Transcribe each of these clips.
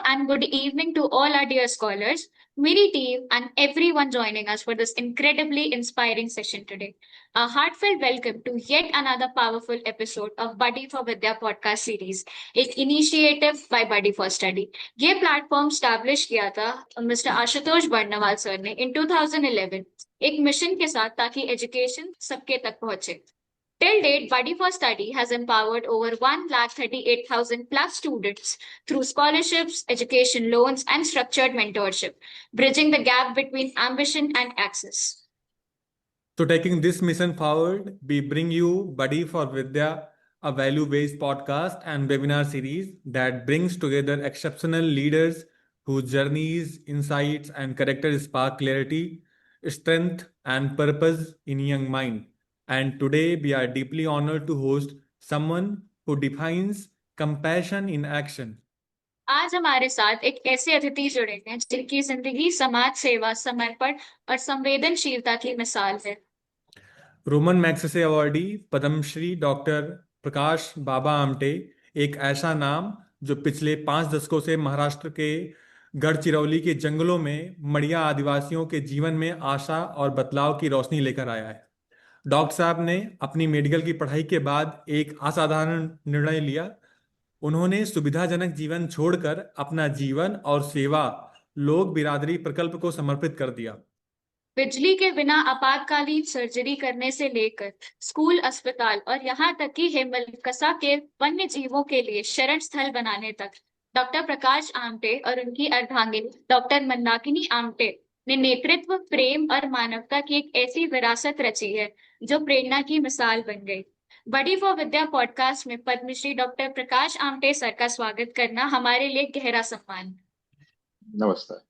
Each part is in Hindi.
and good evening to all our dear scholars, Miri team, and everyone joining us for this incredibly inspiring session today. A heartfelt welcome to yet another powerful episode of Buddy for Vidya podcast series, एक initiative by Buddy for Study. ये प्लेटफॉर्म स्टैब्लिश किया था मिस्टर आशुतोष बर्नवाल सर ने इन 2011 एक मिशन के साथ ताकि एजुकेशन सबके तक पहुंचे. Till date, Buddy for Study has empowered over 138,000 plus students through scholarships, education loans, and structured mentorship, bridging the gap between ambition and access. So, taking this mission forward, we bring you Buddy for Vidya, a value-based podcast and webinar series that brings together exceptional leaders whose journeys, insights, and character spark clarity, strength, and purpose in young mind. And today we are deeply honored to host someone who defines compassion in action. आज हमारे साथ एक ऐसे अतिथि जुड़े हैं जिनकी जिंदगी समाज सेवा, समर्पण और संवेदनशीलता की मिसाल है. Roman Magsaysay awardee Padmashri doctor प्रकाश बाबा आमटे एक ऐसा नाम जो पिछले 5 दशकों से महाराष्ट्र के गढ़चिरौली के जंगलों में मड़िया आदिवासियों के जीवन में आशा और बदलाव की रोशनी लेकर आया है. डॉक्टर साहब ने अपनी मेडिकल की पढ़ाई के बाद एक असाधारण निर्णय लिया. उन्होंने सुविधाजनक जीवन छोड़कर अपना जीवन और सेवा लोक बिरादरी प्रकल्प को समर्पित कर दिया. बिजली के बिना आपातकालीन सर्जरी करने से लेकर स्कूल, अस्पताल और यहाँ तक कि हेमलकसा के वन्य जीवों के लिए शरण स्थल बनाने तक डॉक्टर प्रकाश आमटे और उनकी अर्धांगिनी डॉक्टर मंदाकिनी आमटे ने नेतृत्व, प्रेम और मानवता की एक ऐसी विरासत रची है जो प्रेरणा की मिसाल बन गई. बडी फॉर विद्या पॉडकास्ट में पद्मश्री डॉक्टर प्रकाश आमटे सर का स्वागत करना हमारे लिए गहरा सम्मान. नमस्कार.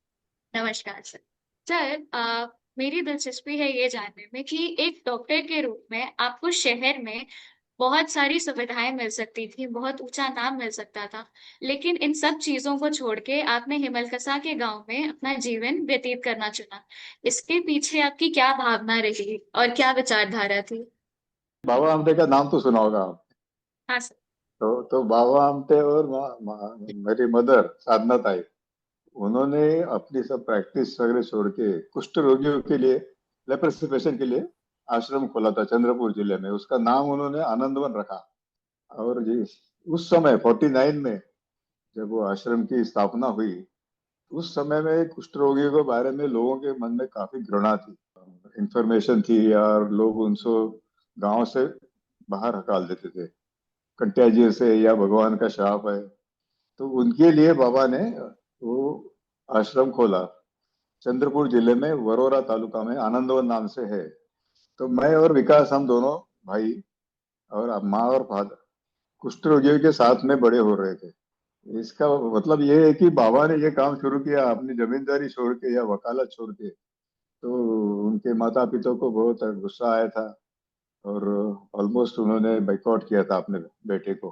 नमस्कार सर. सर, मेरी दिलचस्पी है ये जानने में कि एक डॉक्टर के रूप में आपको शहर में बहुत सारी सुविधाएं मिल सकती थी, बहुत ऊंचा नाम मिल सकता था, लेकिन इन सब चीजों को छोड़ के आपने हिमलकसा के गांव में अपना जीवन व्यतीत करना चुना. इसके पीछे आपकी क्या भावना रही और क्या विचारधारा थी? बाबा आमटे का नाम तो सुना होगा आप. हाँ सर. तो बाबा आमटे और मेरी मदर साधना ताई, उन्होंने अपनी सब प्रैक्टिस वगैरह छोड़ के कुष्ठ रोगियों के लिए, लेप्रोसी पेशेंट के लिए आश्रम खोला था चंद्रपुर जिले में. उसका नाम उन्होंने आनंदवन रखा. और जी उस समय 49 में जब वो आश्रम की स्थापना हुई, उस समय में कुष्ठ रोगियों के बारे में लोगों के मन में काफी घृणा थी, इंफॉर्मेशन थी, और लोग उनको गांव से बाहर हकाल देते थे, कंटेजियस है या भगवान का श्राप है. तो उनके लिए बाबा ने वो आश्रम खोला चंद्रपुर जिले में, वरोरा तालुका में, आनंदवन नाम से है. तो मैं और विकास, हम दोनों भाई और माँ और फादर कुष्ठ रोगियों के साथ में बड़े हो रहे थे. इसका मतलब ये है कि बाबा ने ये काम शुरू किया अपनी जमींदारी छोड़ के या वकालत छोड़ के. तो उनके माता पिता को बहुत गुस्सा आया था और ऑलमोस्ट उन्होंने बाइकआउट किया था अपने बेटे को.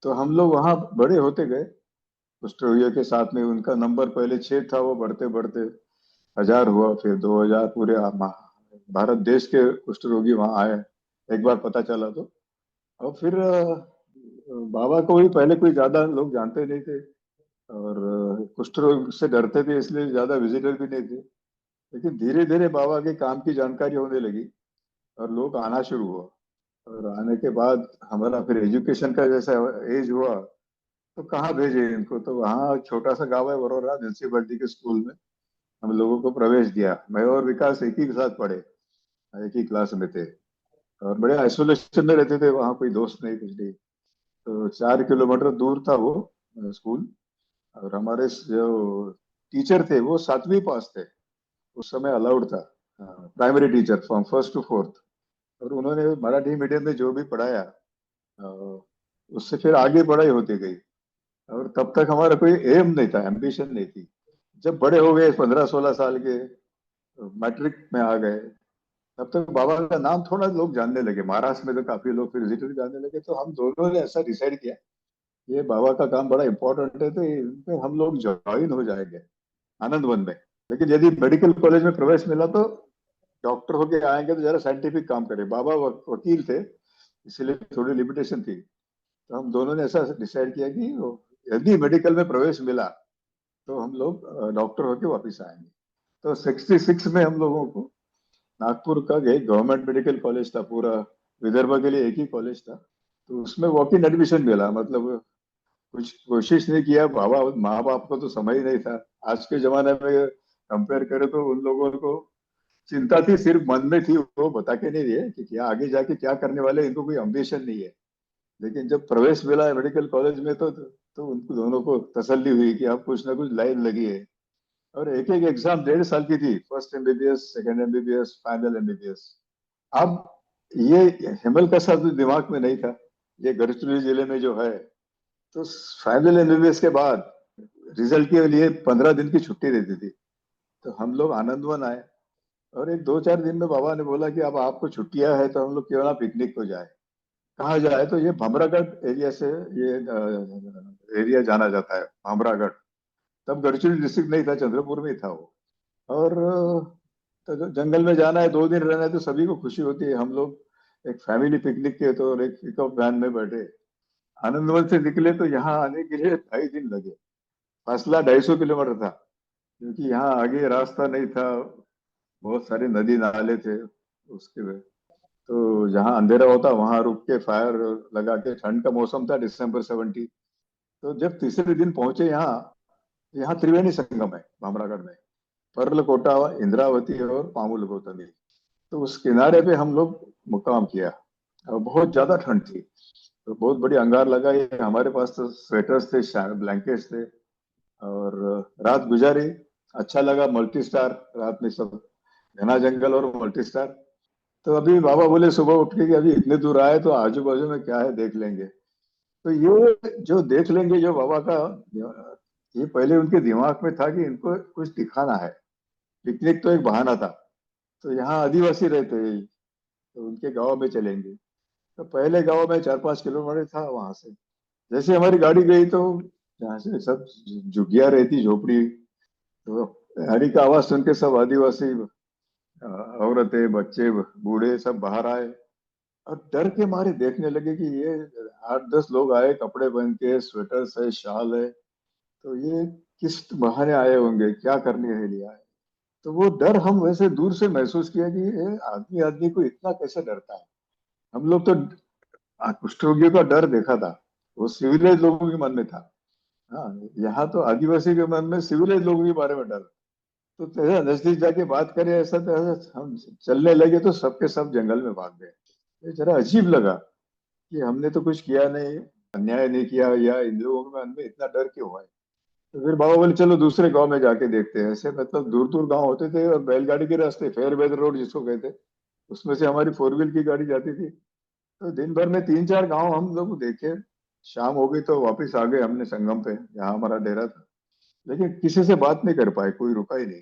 तो हम लोग वहाँ बड़े होते गए कुष्ठ रोगियों के साथ में. उनका नंबर पहले 6 था, वो बढ़ते बढ़ते 1000 हुआ, फिर 2000, पूरे भारत देश के कुष्ठ रोगी वहाँ आए एक बार पता चला तो. और फिर बाबा को भी पहले कोई ज्यादा लोग जानते नहीं थे और कुष्ठ रोग से डरते थे, इसलिए ज्यादा विजिटर भी नहीं थे. लेकिन धीरे धीरे बाबा के काम की जानकारी होने लगी और लोग आना शुरू हुआ. और आने के बाद हमारा फिर एजुकेशन का जैसा एज हुआ तो कहाँ भेजे इनको. तो वहाँ छोटा सा गाँव है वरोरा, म्यूनसिपैलिटी के स्कूल में हम लोगों को प्रवेश दिया. मैं और विकास एक ही के साथ पढ़े, एक ही क्लास में थे और बड़े आइसोलेशन में रहते थे. वहाँ कोई दोस्त नहीं, कुछ नहीं. तो 4 किलोमीटर दूर था वो स्कूल. और हमारे जो टीचर थे वो 7वीं पास थे. उस समय अलाउड था primary teacher from 1st to 4th. और उन्होंने मराठी मीडियम में जो भी पढ़ाया उससे फिर आगे पढ़ाई होती गई. और तब तक हमारा कोई एम नहीं था, एम्बिशन नहीं थी. जब बड़े हो गए 15-16 साल के, मैट्रिक में आ गए, तब तक बाबा का नाम थोड़ा लोग जानने लगे. महाराष्ट्र में तो काफी लोग फिर विजिटर जानने लगे. तो हम दोनों ने ऐसा डिसाइड किया ये बाबा का काम बड़ा इंपॉर्टेंट है, तो इनमें हम लोग ज्वाइन हो जाएंगे आनंदवन में. लेकिन यदि मेडिकल कॉलेज में प्रवेश मिला तो डॉक्टर होके आएंगे तो जरा साइंटिफिक काम करें. बाबा वकील थे, इसलिए थोड़ी लिमिटेशन थी. तो हम दोनों ने ऐसा डिसाइड किया कि यदि मेडिकल में प्रवेश मिला तो हम लोग डॉक्टर होके वापस आएंगे। तो 66 में हम लोगों को नागपुर का एक गवर्नमेंट मेडिकल कॉलेज था, पूरा विदर्भ के लिए एक ही कॉलेज था, तो उसमें वॉक इन एडमिशन मिला। मतलब कुछ कोशिश नहीं किया, बाबा माँ बाप को तो समय ही नहीं था। आज के जमाने में कंपेयर करें तो उन लोगों को चिंता थी, सिर्फ मन में थी, वो बता के नहीं दिए कि क्या आगे जाके क्या करने वाले, इनको कोई अम्बिशन नहीं है। लेकिन जब प्रवेश मिला मेडिकल कॉलेज में तो उनको दोनों को तसल्ली हुई कि अब कुछ ना कुछ लाइन लगी है। और एक एक एग्जाम 1.5 साल की थी, first MBBS, second MBBS, final MBBS. अब ये हेमल का साथ दिमाग में नहीं था, ये गढ़चिरौली जिले में जो है, तो फाइनल एमबीबीएस के बाद रिजल्ट के लिए 15 दिन की छुट्टी देती थी। तो हम लोग आनंदवन आए, और एक 2-4 दिन में बाबा ने बोला कि अब आपको छुट्टियां है तो हम लोग क्यों ना पिकनिक को जाए। कहाँ जाए, तो ये भमरागढ़ एरिया से ये एरिया जाना जाता है, भमरागढ़। तब गढ़चिरौली डिस्ट्रिक्ट नहीं था, चंद्रपुर में ही था वो। और तो जंगल में जाना है, 2 दिन रहना है, तो सभी को खुशी होती है। हम लोग एक फैमिली पिकनिक के तो एक पिकअप वैन में बैठे, आनंदवन से निकले, तो यहाँ आने के लिए 2.5 दिन लगे। फासला 250 किलोमीटर था, क्योंकि यहाँ आगे रास्ता नहीं था, बहुत सारे नदी नाले थे उसके में। तो जहाँ अंधेरा होता वहां रुक के फायर लगा के, ठंड का मौसम था, दिसंबर 17। तो जब तीसरे दिन पहुंचे यहाँ, यहाँ त्रिवेणी संगम है भामरागढ़ में, पर्लकोटा, इंद्रावती और पामुल गौतमी। तो उस किनारे पे हम लोग मुक्काम किया, और बहुत ज्यादा ठंड थी, तो बहुत बड़ी अंगार लगा। ये हमारे पास तो स्वेटर्स थे, ब्लैंकेट्स थे, और रात गुजारी। अच्छा लगा, मल्टी स्टार रात में सब, घना जंगल और मल्टी स्टार। तो अभी बाबा बोले सुबह उठ के कि अभी इतने दूर आए तो आजू बाजू में क्या है देख लेंगे। तो ये जो देख लेंगे, जो बाबा का, ये पहले उनके दिमाग में था कि इनको कुछ दिखाना है। पिकनिक तो एक बहाना था। तो यहाँ आदिवासी रहते हैं, तो उनके गांव में चलेंगे। तो पहले गांव में 4-5 किलोमीटर था वहां से। जैसे हमारी गाड़ी गई, तो यहाँ से सब झुग्गियां रहती, झोपड़ी। तो गाड़ी का आवाज सुन के सब आदिवासी औरतें, बच्चे, बूढ़े सब बाहर आए, और डर के मारे देखने लगे कि ये 8-10 लोग आए, कपड़े पहन के, स्वेटर है, शाल है, तो ये किस बहाने आए होंगे, क्या करने के लिए आए। तो वो डर हम वैसे दूर से महसूस किया कि ये आदमी आदमी को इतना कैसे डरता है। हम लोग तो कुष्ठ रोगियों का डर देखा था, वो सिविलाइज लोगों के मन में था। हाँ, यहाँ तो आदिवासी के मन में सिविलाइज लोगों के बारे में डर। तो तेरा नजदीक जाके बात करें ऐसा, तो ऐसा हम चलने लगे तो सबके सब जंगल में भाग गए। ये जरा अजीब लगा कि हमने तो कुछ किया नहीं, अन्याय नहीं किया, या इन लोगों के मन में इतना डर क्यों है। तो फिर बाबा बोले चलो दूसरे गांव में जाके देखते हैं। ऐसे मतलब दूर दूर गांव होते थे, और बैलगाड़ी के रास्ते, फेयर वेदर रोड जिसको कहते, उसमें से हमारी 4 व्हील की गाड़ी जाती थी। तो दिन भर में 3-4 गांव हम लोग देखे। शाम हो गई तो वापस आ गए हमने संगम पे, जहाँ हमारा डेरा था। लेकिन किसी से बात नहीं कर पाए, कोई रुका ही नहीं।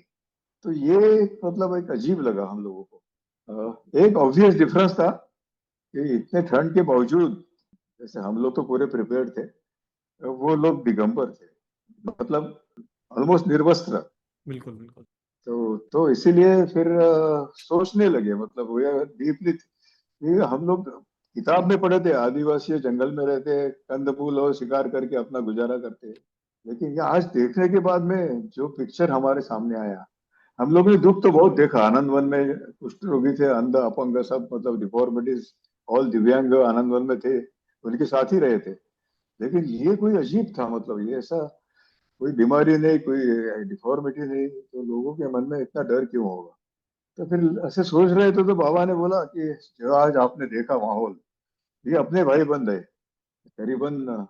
तो ये मतलब एक अजीब लगा हम लोगों को। एक ऑब्वियस डिफरेंस था कि इतने ठंड के बावजूद, जैसे हम लोग तो पूरे प्रिपेयर्ड थे, वो लोग दिगंबर थे, मतलब ऑलमोस्ट निर्वस्त्र। बिल्कुल बिल्कुल। तो इसीलिए फिर सोचने लगे, मतलब वो डीपली, हम लोग किताब में पढ़े थे आदिवासी जंगल में रहते हैं, कंद फूल और शिकार करके अपना गुजारा करते हैं। लेकिन ये आज देखने के बाद में जो पिक्चर हमारे सामने आया, हम लोग ने दुख तो बहुत देखा। आनंदवन में कुष्ठ रोगी थे, अंध अपंग सब, मतलब डिफॉर्मिटीज, ऑल दिव्यांग आनंदवन में थे, उनके साथ ही रहे थे। लेकिन ये कोई अजीब था, मतलब ये ऐसा कोई बीमारी नहीं, कोई डिफॉर्मिटी नहीं, तो लोगों के मन में इतना डर क्यों होगा। तो फिर ऐसे सोच रहे थे, तो बाबा ने बोला कि जो आज आपने देखा माहौल, ये अपने भाई बंद है। करीबन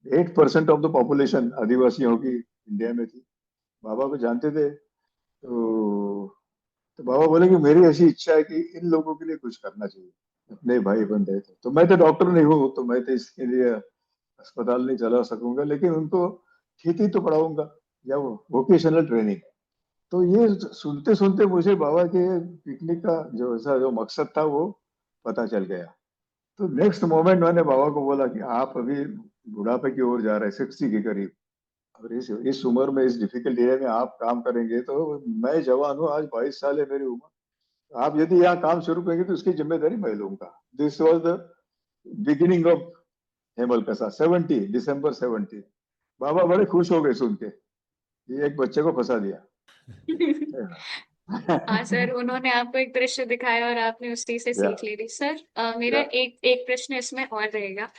8% ऑफ द पॉपुलेशन आदिवासियों की इंडिया में थी। बाबा को जानते थे। तो बाबा बोले कि मेरी ऐसी इच्छा है कि इन लोगों के लिए कुछ करना चाहिए, अपने भाई बंद है। तो मैं तो डॉक्टर नहीं हूँ, तो मैं तो इसके लिए अस्पताल नहीं चला सकूंगा, लेकिन उनको खेती तो पढ़ाऊंगा, या वो वोकेशनल ट्रेनिंग। तो ये सुनते सुनते मुझे बाबा के पिकनिक का जो ऐसा जो मकसद था वो पता चल गया। तो नेक्स्ट मोमेंट मैंने बाबा को बोला कि आप अभी बुढ़ापे की ओर जा रहे हैं, 60 के करीब, और इस उम्र में, इस डिफिकल्ट एरिया में आप काम करेंगे, तो मैं जवान हूँ, आज 22 साल है मेरी उम्र, आप यदि यहाँ काम शुरू करेंगे तो उसकी जिम्मेदारी मैं लूंगा। This was the beginning of Hemalkasa, 70, दिसंबर 70। बाबा बड़े खुश हो गए सुन के। ये एक बच्चे को फंसा दिया। हाँ सर, उन्होंने आपको एक दृश्य दिखाया और आपने उसी से या सीख ली थी। सर मेरा या एक एक प्रश्न इसमें और रहेगा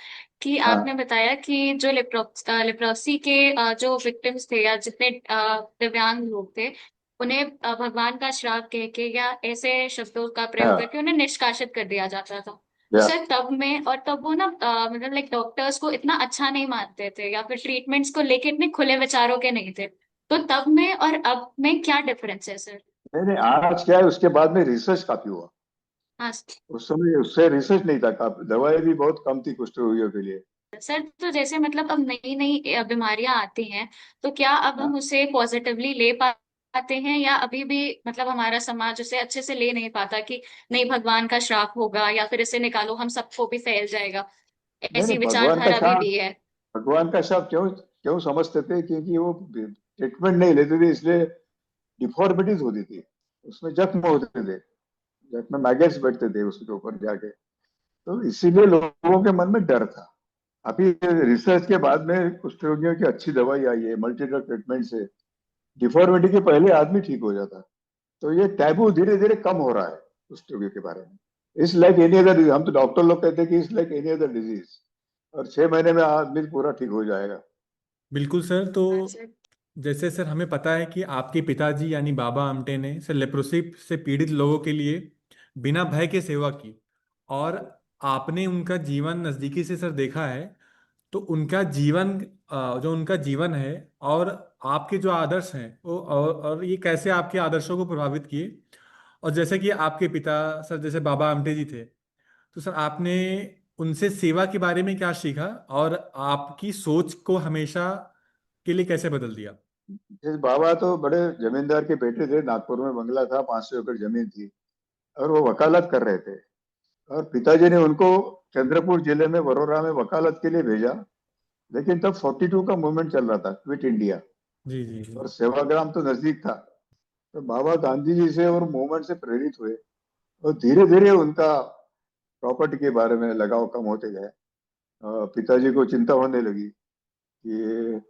कि आपने हाँ बताया कि जो लेप्रोसी के जो विक्टिम्स थे या जितने दिव्यांग लोग थे, उन्हें भगवान का श्राप कह के या ऐसे शब्दों का प्रयोग हाँ करके उन्हें निष्कासित कर दिया जाता था। तो या सर तब में और तब वो ना मतलब लाइक डॉक्टर्स को इतना अच्छा नहीं मानते थे या फिर ट्रीटमेंट्स को लेके इतने खुले विचारों के नहीं थे। तो तब में और अब में क्या डिफरेंस है सर? नहीं नहीं, आज क्या है, उसके बाद में रिसर्च काफी हुआ। हाँ उस समय उससे रिसर्च नहीं था, काफी दवाई भी बहुत कम थी कुष्ठ रोगियों के लिए। सर, तो जैसे मतलब अब नई नई बीमारियां आती हैं, तो क्या अब हम हाँ उसे पॉजिटिवली ले पाते हैं या अभी भी मतलब हमारा समाज उसे अच्छे से ले नहीं पाता कि नहीं भगवान का श्राप होगा या फिर इसे निकालो हम सबको भी फैल जाएगा, नहीं नहीं, ऐसी विचारधारा अभी भी है? भगवान का शाप क्यों क्यों समझते थे? क्योंकि वो ट्रीटमेंट नहीं लेते थे, इसलिए डिफॉर्मिटीज होती थी, उसमें जख्म होते थे, जख्म में मैगेट्स बैठते थे उसके ऊपर जाके। तो इसीलिए लोगों के मन में डर था। अभी रिसर्च के बाद में कुष्ठ रोगियों की अच्छी दवाई आई है, मल्टी ड्रग ट्रीटमेंट से डिफॉर्मिटी के पहले आदमी ठीक हो जाता। तो ये टैबू धीरे धीरे कम हो रहा है कुष्ठ रोगियों के बारे में। इस लाइक एनी अदर, हम तो डॉक्टर लोग कहते हैं कि इस लाइक एनी अदर डिजीज, और 6 महीने में आदमी पूरा ठीक हो जाएगा। बिल्कुल सर। तो हाँ सर। जैसे सर हमें पता है कि आपके पिताजी यानी बाबा आमटे ने सर लेप्रोसी से पीड़ित लोगों के लिए बिना भय के सेवा की, और आपने उनका जीवन नज़दीकी से सर देखा है। तो उनका जीवन जो उनका जीवन है और आपके जो आदर्श हैं वो और ये कैसे आपके आदर्शों को प्रभावित किए। और जैसे कि आपके पिता सर जैसे बाबा आमटे जी थे, तो सर आपने उनसे सेवा के बारे में क्या सीखा और आपकी सोच को हमेशा के लिए कैसे बदल दिया? जिस बाबा तो बड़े जमींदार के बेटे थे, नागपुर में बंगला था, 500 एकड़ जमीन थी, और वो वकालत कर रहे थे। और पिताजी ने उनको चंद्रपुर जिले में वरोरा में वकालत के लिए भेजा। लेकिन तब 42 का मूवमेंट चल रहा था, क्विट इंडिया, जी जी जी। और सेवाग्राम तो नजदीक था। तो बाबा गांधी जी से और मूवमेंट से प्रेरित हुए, और धीरे धीरे उनका प्रॉपर्टी के बारे में लगाव कम होते गए। पिताजी को चिंता होने लगी कि ये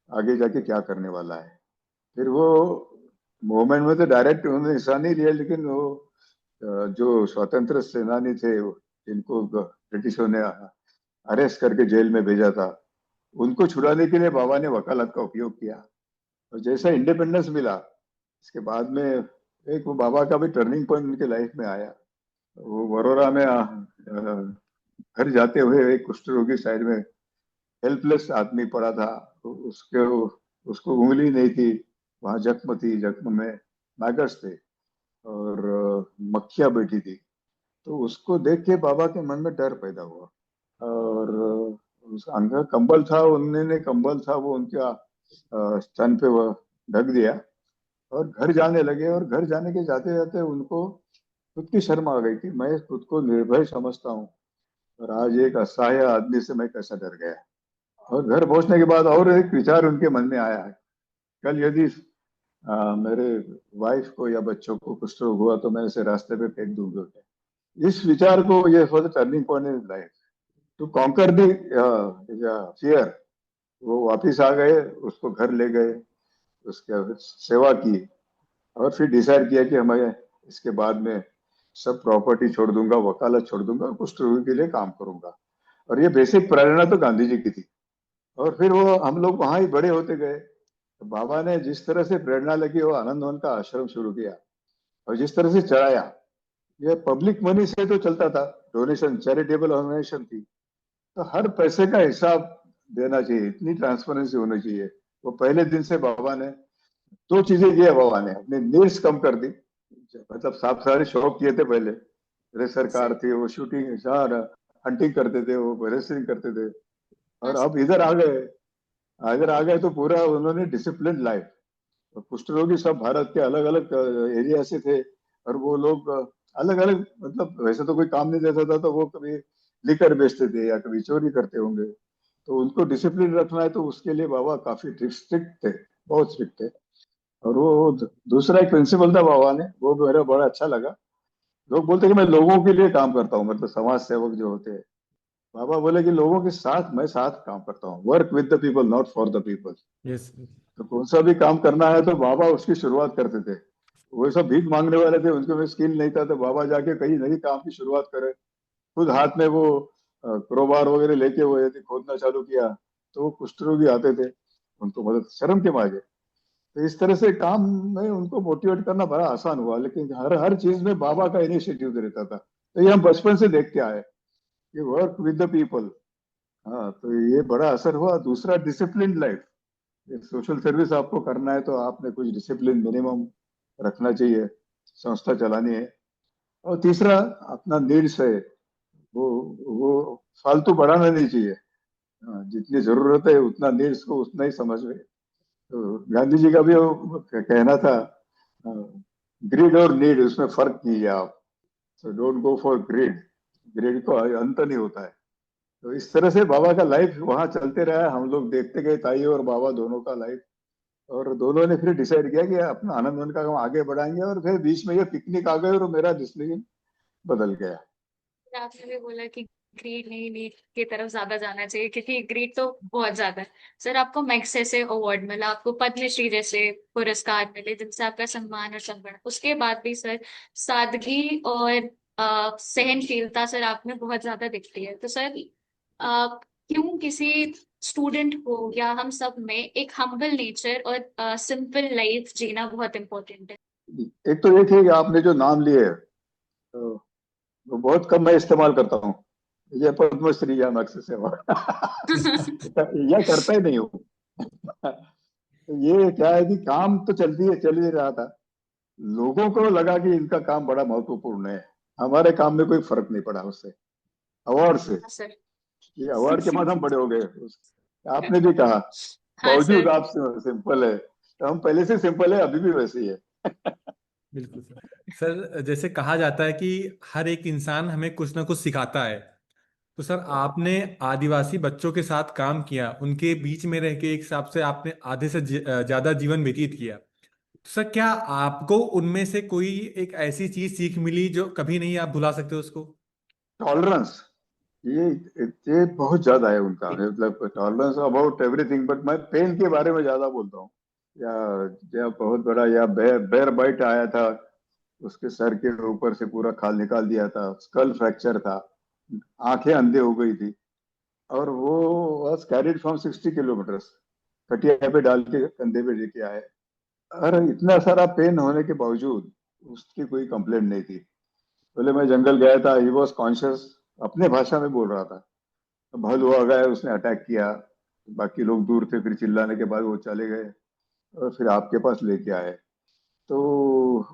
आगे जाके क्या करने वाला है। फिर वो मूवमेंट में तो डायरेक्ट उन्होंने हिस्सा नहीं लिया, लेकिन वो जो स्वतंत्र सेनानी थे जिनको ब्रिटिशों ने अरेस्ट करके जेल में भेजा था, उनको छुड़ाने के लिए बाबा ने वकालत का उपयोग किया। और जैसा इंडिपेंडेंस मिला, इसके बाद में एक वो बाबा का भी टर्निंग पॉइंट उनके लाइफ में आया। वो वरोरा में घर जाते हुए एक कुष्ठ रोगी साइड में हेल्पलेस आदमी पड़ा था। तो उसके उसको उंगली नहीं थी, वहां जख्म थी, जख्म में मैगट्स थे, और मक्खियां बैठी थी। तो उसको देख के बाबा के मन में डर पैदा हुआ। और उस अंदर कंबल था, उन्होंने कंबल था वो उनका स्तन पे वो ढक दिया, और घर जाने लगे। और घर जाने के जाते जाते उनको खुद की शर्म आ गई कि मैं खुद को निर्भय समझता हूँ, और आज एक असहाय आदमी से मैं कैसा डर गया। और घर पहुंचने के बाद और एक विचार उनके मन में आया है, कल यदि मेरे वाइफ को या बच्चों को कुष्ठ रोग हुआ तो मैं इसे रास्ते पे फेंक दूंगा क्या। इस विचार को, ये for the turning point in life to conquer the fear. वो वापिस आ गए, उसको घर ले गए, उसके सेवा की, और फिर डिसाइड किया कि हमें इसके बाद में सब प्रॉपर्टी छोड़ दूंगा, वकालत छोड़ दूंगा, और कुष्ठ रोगी के लिए काम करूंगा। और ये बेसिक प्रेरणा तो गांधी जी की थी। और फिर वो हम लोग वहां ही बड़े होते गए। तो बाबा ने जिस तरह से प्रेरणा लगी, वो आनंद वन का आश्रम शुरू किया, और जिस तरह से चलाया, ये पब्लिक मनी से तो चलता था, डोनेशन, चैरिटेबल ऑर्गेनाइजेशन थी। तो हर पैसे का हिसाब देना चाहिए, इतनी ट्रांसपेरेंसी होनी चाहिए। वो पहले दिन से बाबा ने दो चीजें किया, बाबा ने अपनी नीड्स कम कर दी। मतलब साफ सारे शौक किए थे पहले, रेसर कार सर। थी, वो शूटिंग, हंटिंग करते थे, वो रेसलिंग करते थे। हाँ और सर। अब इधर आ गए तो पूरा उन्होंने डिसिप्लिन लाइफ। कुष्ठ रोगी सब भारत के अलग अलग एरिया से थे, और वो लोग अलग अलग, मतलब वैसे तो कोई काम नहीं देता था, तो वो कभी लिकर बेचते थे या कभी चोरी करते होंगे। तो उनको डिसिप्लिन रखना है, तो उसके लिए बाबा काफी स्ट्रिक्ट थे, बहुत स्ट्रिक्ट थे। और वो दूसरा एक प्रिंसिपल था बाबा ने, वो मेरा बड़ा अच्छा लगा। लोग बोलते कि मैं लोगों के लिए काम करता हूँ, मतलब समाज सेवक जो होते हैं। बाबा बोले कि लोगों के साथ मैं साथ काम करता हूँ, work with the people not for the people. Yes. तो कौन सा भी काम करना है तो बाबा उसकी शुरुआत करते थे। वो सब भीख मांगने वाले थे, उनके में स्किल नहीं था, तो बाबा जाके कहीं नई काम की शुरुआत करे, खुद हाथ में वो क्रोबार वगैरह लेके वो यदि खोदना चालू किया तो वो कुष्ठ रोगी आते थे, उनको मदद शर्म के मारे। तो इस तरह से काम में उनको मोटिवेट करना बड़ा आसान हुआ, लेकिन हर हर चीज में बाबा का इनिशिएटिव रहता था। तो ये हम बचपन से देख के आए कि वर्क विद द पीपल। हाँ, तो ये बड़ा असर हुआ। दूसरा, डिसिप्लिन लाइफ। सोशल सर्विस आपको करना है तो आपने कुछ डिसिप्लिन मिनिमम रखना चाहिए, संस्था चलानी है। और तीसरा, अपना नीड्स है, वो वो फालतू बढ़ाना नहीं चाहिए। हाँ, जितनी जरूरत है उतना नीड्स को उतना ही समझ में। तो गांधी जी का भी वो कहना था, ग्रिड और नीड, उसमें फर्क कीजिए आप। So don't go for grid, grid को अंत नहीं होता है। तो इस तरह से बाबा का लाइफ वहां चलते रहा, हम लोग देखते गए, ताई और बाबा दोनों का लाइफ। और दोनों ने फिर डिसाइड किया कि अपना आनंद वन का काम आगे बढ़ाएंगे, और फिर बीच में ये पिकनिक आ गई और मेरा डिसीजन बदल गया। आपने भी बोला कि ग्रेड नहीं, नीट की तरफ ज्यादा जाना चाहिए क्योंकि ग्रेड तो बहुत ज्यादा है। सर, आपको मैग्सेसे अवार्ड मिला, आपको पद्मश्री जैसे पुरस्कार मिले जिनसे आपका सम्मान और सम्मान, उसके बाद भी सर सादगी और सहनशीलता सर आप में बहुत ज्यादा दिखती है। तो सर क्यों किसी स्टूडेंट को या हम सब में एक हम्बल नेचर और सिंपल लाइफ जीना बहुत इम्पोर्टेंट है? एक तो देखिए कि आपने जो नाम लिए तो वो बहुत कम मैं इस्तेमाल करता हूँ, ये पद्मश्री या मैग्सेसे अवार्ड यह करता ही नहीं हूँ। ये क्या है कि काम तो चल ही रहा था, लोगों को लगा कि इनका काम बड़ा महत्वपूर्ण है, हमारे काम में कोई फर्क नहीं पड़ा उससे, अवार्ड से। हाँ सर। ये अवार्ड के बाद हम बड़े हो गए। आपने भी कहा, हाँ बावजूद सर। आप सिंपल है, तो हम पहले से सिंपल है, अभी भी वैसे ही है। बिल्कुल सर। सर, जैसे कहा जाता है कि हर एक इंसान हमें कुछ ना कुछ सिखाता है। तो सर, आपने आदिवासी बच्चों के साथ काम किया, उनके बीच में रह के एक हिसाब से आपने आधे से ज्यादा जीवन व्यतीत किया। तो सर, क्या आपको उनमें से कोई एक ऐसी चीज सीख मिली जो कभी नहीं आप भुला सकते उसको? टॉलरेंस, ये ये बहुत ज्यादा है उनका, मतलब टॉलरेंस अबाउट एवरीथिंग। बट मैं पेन के बारे में ज्यादा बोलता हूँ। या या बहुत बड़ा, या बेर बाइट आया था, उसके सर के ऊपर से पूरा खाल निकाल दिया था, स्कल फ्रैक्चर था, आंखें अंधे हो गई थी, और वो वाज कैरिड फ्रॉम 60 किलोमीटर्स, खटिया पे डाल के कंधे पे लेके आए। अरे इतना सारा पेन होने के बावजूद उसकी कोई कंप्लेंट नहीं थी। बोले मैं जंगल गया था, ही वॉज कॉन्शियस, अपने भाषा में बोल रहा था। भालू आ गया, उसने अटैक किया, बाकी लोग दूर थे, फिर चिल्लाने के बाद वो चले गए, और फिर आपके पास लेके आए। तो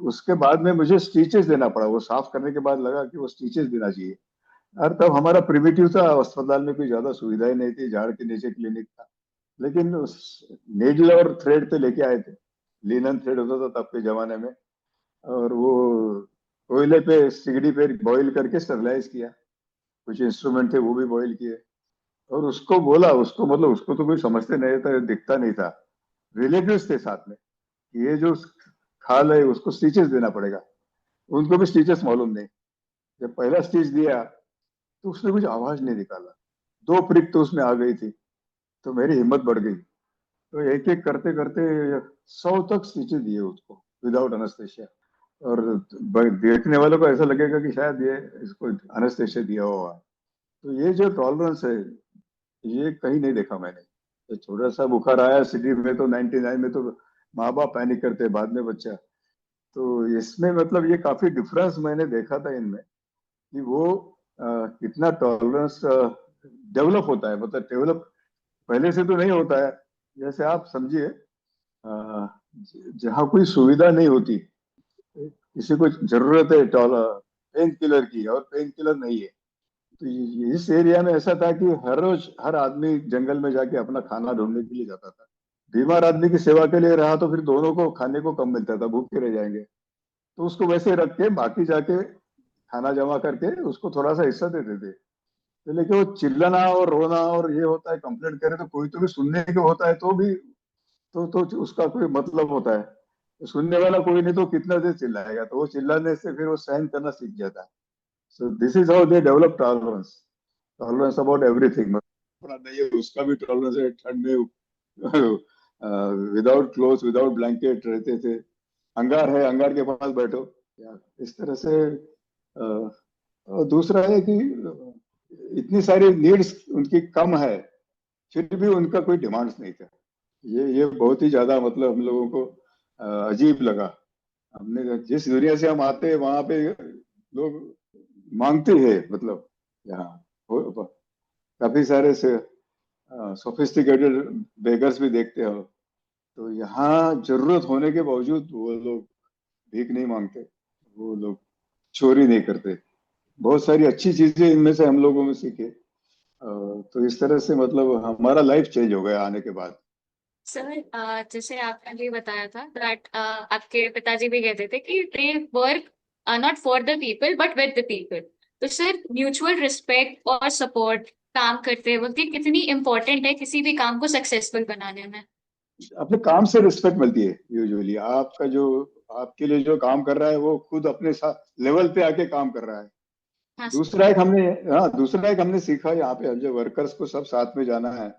उसके बाद में मुझे स्टिचेस देना पड़ा, वो साफ करने के बाद लगा कि वो स्टिचेस देना चाहिए। और तब हमारा प्रिमिटिव था, अस्पताल में कोई ज्यादा सुविधाएं नहीं थी, झाड़ के नीचे क्लिनिक था। लेकिन उस नीडल और थ्रेड पे लेके आए थे, लिनन थ्रेड होता था तब के जमाने में, और वो कोयले पे सिगड़ी पे बॉईल करके स्टरलाइज किया, कुछ इंस्ट्रूमेंट थे वो भी बॉईल किए, और उसको बोला, उसको मतलब उसको तो कोई समझते नहीं था, दिखता नहीं था, रिलेटिव्स थे साथ में, कि ये जो खाल है उसको स्टिचेस देना पड़ेगा। उनको भी स्टिचेस मालूम नहीं। जब पहला स्टिच दिया तो उसने कुछ आवाज नहीं निकाला, 2 प्रिक तो उसमें आ गई थी। तो मेरी हिम्मत बढ़ गई, तो एक एक करते करते 100 तक स्टिचेस दिए उसको, विदाउट अनस्थेशिया। और देखने वालों को ऐसा लगेगा कि शायद ये इसको अनस्थेशिया दिया हुआ है। तो ये जो टॉलरेंस है, ये कहीं नहीं देखा मैंने। तो छोटा सा बुखार आया सिटी में तो 99 में तो माँ बाप पैनिक करते, बाद में बच्चा। तो इसमें मतलब ये काफी डिफरेंस मैंने देखा था इनमें, कि वो कितना टॉलरेंस डेवलप होता है, मतलब डेवलप पहले से तो नहीं होता है। जैसे आप समझिए, जहाँ कोई सुविधा नहीं होती, किसी को जरूरत है पेन किलर की और पेन किलर नहीं है, तो इस एरिया में ऐसा था कि हर रोज हर आदमी जंगल में जाके अपना खाना ढूंढने के लिए जाता था। बीमार आदमी की सेवा के लिए रहा तो फिर दोनों को खाने को कम मिलता था, भूखे रह जाएंगे। तो उसको वैसे रख के बाकी जाके खाना जमा करके उसको थोड़ा सा हिस्सा देते थे। तो लेकिन वो चिल्लाना और रोना और ये होता है, कंप्लेंट करे तो कोई तो भी सुनने को होता है, तो भी तो उसका कोई मतलब होता है। तो सुनने वाला कोई नहीं तो कितना देर चिल्लाएगा, तो वो चिल्लाने से फिर वो सहन करना सीख जाता है। So this is how they develop tolerance, tolerance about everything. नहीं है, उसका भी टॉलरेंस है, ठंड में विदाउट क्लोथ विदाउट ब्लैंकेट रहते थे। अंगार है, अंगार के पास बैठो, या इस तरह से। और दूसरा है कि इतनी सारी नीड्स उनकी कम है, फिर भी उनका कोई डिमांड्स नहीं था। ये बहुत ही ज्यादा मतलब हम लोगों को अजीब लगा। हमने जिस दुनिया से हम आते हैं वहां पे लोग मांगते हैं, मतलब यहाँ काफी सारे से सोफिस्टिकेटेड बेगर्स भी देखते हो, तो यहाँ जरूरत होने के बावजूद वो लोग भीख नहीं मांगते, वो लोग चोरी नहीं करते। बहुत सारी अच्छी चीजें इनमें से हम लोगों में सीखे। तो इस तरह से मतलब हमारा लाइफ चेंज हो गया आने के बाद। सर, जैसे आपने भी बताया था दैट आपके पिताजी भी कहते थे कि they work not for the people but with the people. तो सर, म्यूचुअल रिस्पेक्ट और सपोर्ट काम करते वक्त ये कितनी इम्पोर्टेंट है किसी भी काम को सक्सेसफुल बनाने में? अपने काम से रिस्पेक्ट मिलती है यूजुअली। आपका जो आपके लिए जो काम कर रहा है वो खुद अपने साथ लेवल पे आके काम कर रहा है। हाँ सर। दूसरा एक हमने सीखा यहाँ पे, जो वर्कर्स को सब साथ में जाना है,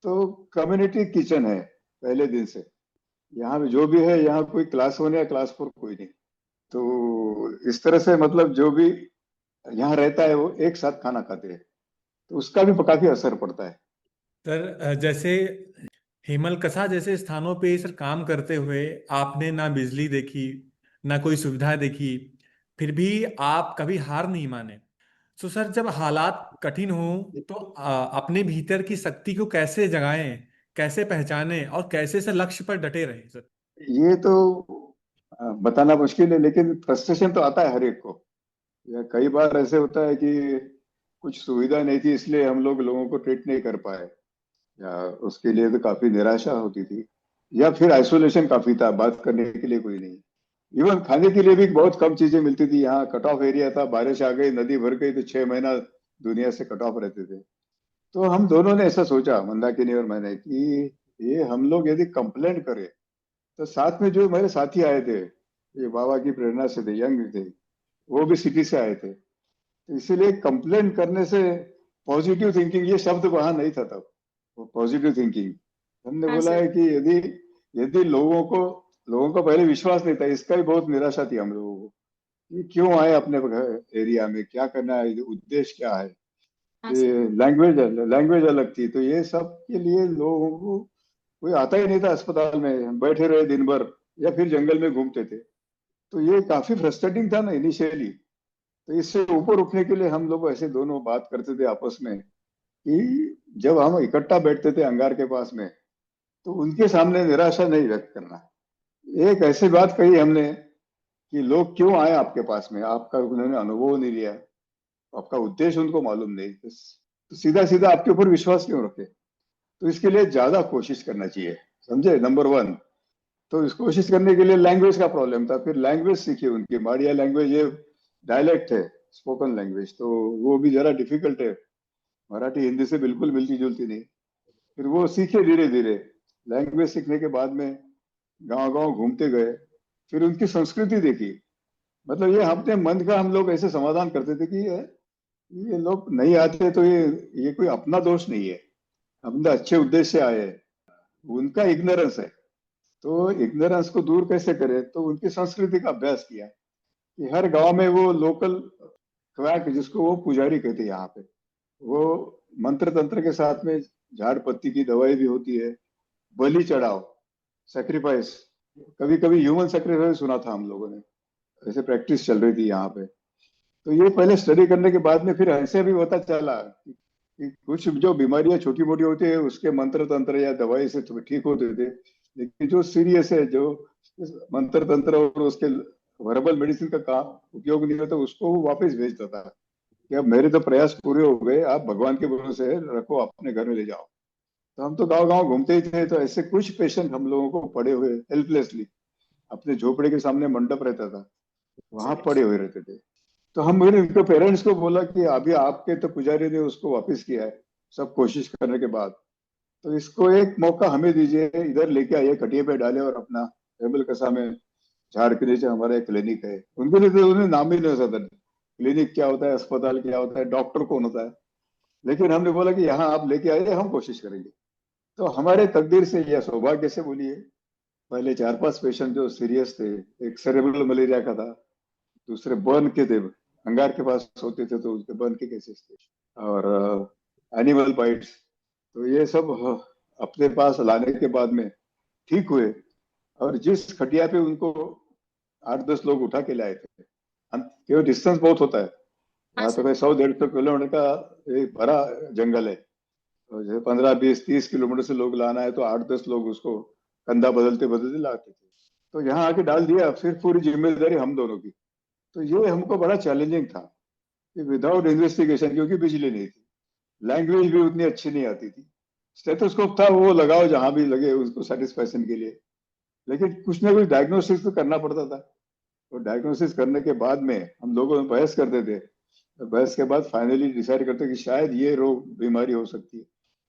तो कम्युनिटी किचन है पहले दिन से। यहाँ पे जो भी है, यहाँ कोई क्लास 1 या क्लास 4 कोई नहीं। तो इस तरह से मतलब जो भी यहाँ रहता है वो एक साथ खाना खाते हैं, तो उसका भी काफी असर पड़ता है। सर, जैसे हेमलकसा जैसे स्थानों पे सर काम करते हुए आपने ना बिजली देखी, ना कोई सुविधा देखी, फिर भी आप कभी हार नहीं माने। तो सर, जब हालात कठिन हो तो अपने भीतर की शक्ति को कैसे जगाएं, कैसे पहचानें और कैसे से लक्ष्य पर डटे रहें सर? ये तो बताना मुश्किल है, लेकिन फ्रस्ट्रेशन तो आता है हर एक को। या कई बार ऐसे होता है कि कुछ सुविधा नहीं थी इसलिए हम लोगों को ट्रीट नहीं कर पाए, या उसके लिए तो काफी निराशा होती थी। या फिर आइसोलेशन काफी था, बात करने के लिए कोई नहीं। इवन खाने के लिए भी बहुत कम चीजें मिलती थी। यहाँ कट ऑफ एरिया था, बारिश आ गई, नदी भर गई तो 6 महीना दुनिया से कट ऑफ रहते थे। तो हम दोनों ने ऐसा सोचा, मंदाकिनी और मैंने, कि ये हम लोग यदि कंप्लेंट करें, तो साथ में जो मेरे साथी आए थे, ये बाबा की प्रेरणा से थे, यंग थे, वो भी सिटी से आए थे, तो इसीलिए कंप्लेंट करने से पॉजिटिव थिंकिंग, ये शब्द वहां नहीं था तब, वो पॉजिटिव थिंकिंग। हमने हाँ बोला सर। है कि यदि यदि लोगों को पहले विश्वास नहीं था, इसका भी बहुत निराशा थी हम लोगों को, कि क्यों आए अपने एरिया में, क्या करना है, उद्देश्य क्या है। हाँ सर। ये लैंग्वेज लैंग्वेज अलग थी, तो ये सब के लिए लोगों को कोई आता ही नहीं था। अस्पताल में बैठे रहे दिन भर, या फिर जंगल में घूमते थे। तो ये काफी फ्रस्ट्रेटिंग था ना इनिशियली। तो इससे ऊपर उठने के लिए हम लोग ऐसे दोनों बात करते थे आपस में, कि जब हम इकट्ठा बैठते थे अंगार के पास में, तो उनके सामने निराशा नहीं व्यक्त करना। एक ऐसी बात कही हमने कि लोग क्यों आए आपके पास में, आपका उन्होंने अनुभव नहीं लिया, आपका उद्देश्य उनको मालूम नहीं, तो सीधा सीधा आपके ऊपर विश्वास क्यों रखे। तो इसके लिए ज्यादा कोशिश करना चाहिए, समझे, नंबर 1। तो इस कोशिश करने के लिए लैंग्वेज का प्रॉब्लम था, फिर लैंग्वेज सीखी उनकी, माड़िया लैंग्वेज, ये डायलेक्ट है, स्पोकन लैंग्वेज, तो वो भी जरा डिफिकल्ट है, मराठी हिंदी से बिल्कुल मिलती जुलती नहीं। फिर वो सीखे धीरे धीरे। लैंग्वेज सीखने के बाद में गांव गांव घूमते गए, फिर उनकी संस्कृति देखी। मतलब ये अपने मन का हम लोग ऐसे समाधान करते थे कि ये लोग नहीं आते तो ये कोई अपना दोष नहीं है, अपने अच्छे उद्देश्य से आए हैं, उनका इग्नोरेंस है। तो इग्नोरेंस को दूर कैसे करें, तो उनकी संस्कृति का अभ्यास किया, कि हर गांव में वो लोकल क्वैक, जिसको वो पुजारी कहते हैं यहाँ पे, वो मंत्र तंत्र के साथ में झाड़ पत्ती की दवाई भी होती है, बलि चढ़ाओ, सेक्रीफाइस, कभी कभी ह्यूमन सेक्रीफाइस सुना था हम लोगों ने, ऐसे प्रैक्टिस चल रही थी यहाँ पे। तो ये पहले स्टडी करने के बाद में फिर ऐसे भी होता चला कि कुछ जो बीमारियां छोटी मोटी होती है उसके मंत्र तंत्र या दवाई से तो ठीक होते थे, लेकिन जो सीरियस है, जो मंत्र तंत्र और उसके वर्बल मेडिसिन का काम उपयोग नहीं होता, उसको वो वापस भेजता था कि अब मेरे तो प्रयास पूरे हो गए, आप भगवान के भरोसे रखो, अपने घर में ले जाओ। तो हम तो गांव गांव घूमते ही थे, तो ऐसे कुछ पेशेंट हम लोगों को पड़े हुए हेल्पलेसली, अपने झोपड़े के सामने मंडप रहता था, वहां पड़े हुए रहते थे। तो हम मेरे उनके पेरेंट्स को बोला कि अभी आपके तो पुजारी ने उसको वापस किया है, सब कोशिश करने के बाद, तो इसको एक मौका हमें दीजिए, इधर लेके आइए, खटिए पे डाले, और अपना टेबल कसा में झाड़ के नीचे हमारा एक क्लिनिक है। उनके लिए तो उन्हें नाम ही नहीं होता था, क्लिनिक क्या होता है, अस्पताल क्या होता है, डॉक्टर कौन होता है। लेकिन हमने बोला कि यहाँ आप लेके आइए, हम कोशिश करेंगे। तो हमारे तकदीर से या सौभाग्य से बोलिए, पहले 4-5 पेशेंट जो सीरियस थे, एक सेरेब्रल मलेरिया का था, दूसरे बर्न के थे, अंगार के पास होते थे तो उसके बर्न के केसेस थे, और एनिमल बाइट्स। तो ये सब अपने पास लाने के बाद में ठीक हुए। और जिस खटिया पे उनको 8-10 लोग उठा के लाए थे, क्योंकि डिस्टेंस बहुत होता है, हाँ यहाँ तो सर। भाई 100-150 किलोमीटर का एक भरा जंगल है, तो जैसे 15-20-30 किलोमीटर से लोग लाना है तो 8-10 लोग उसको कंधा बदलते बदलते लाते थे। तो यहाँ आके डाल दिया, फिर पूरी जिम्मेदारी हम दोनों की। तो ये हमको बड़ा चैलेंजिंग था कि विदाउट इन्वेस्टिगेशन, क्योंकि बिजली नहीं थी, लैंग्वेज भी उतनी अच्छी नहीं आती थी, स्टेथोस्कोप था वो लगाओ जहां भी लगे उसको सेटिस्फेक्शन के लिए, लेकिन कुछ ना कुछ डायग्नोसिस तो करना पड़ता था। तो डायग्नोसिस करने के बाद में हम लोगों में बहस करते थे, तो बहस के बाद फाइनली डिसाइड करते कि शायद ये रोग बीमारी हो सकती है।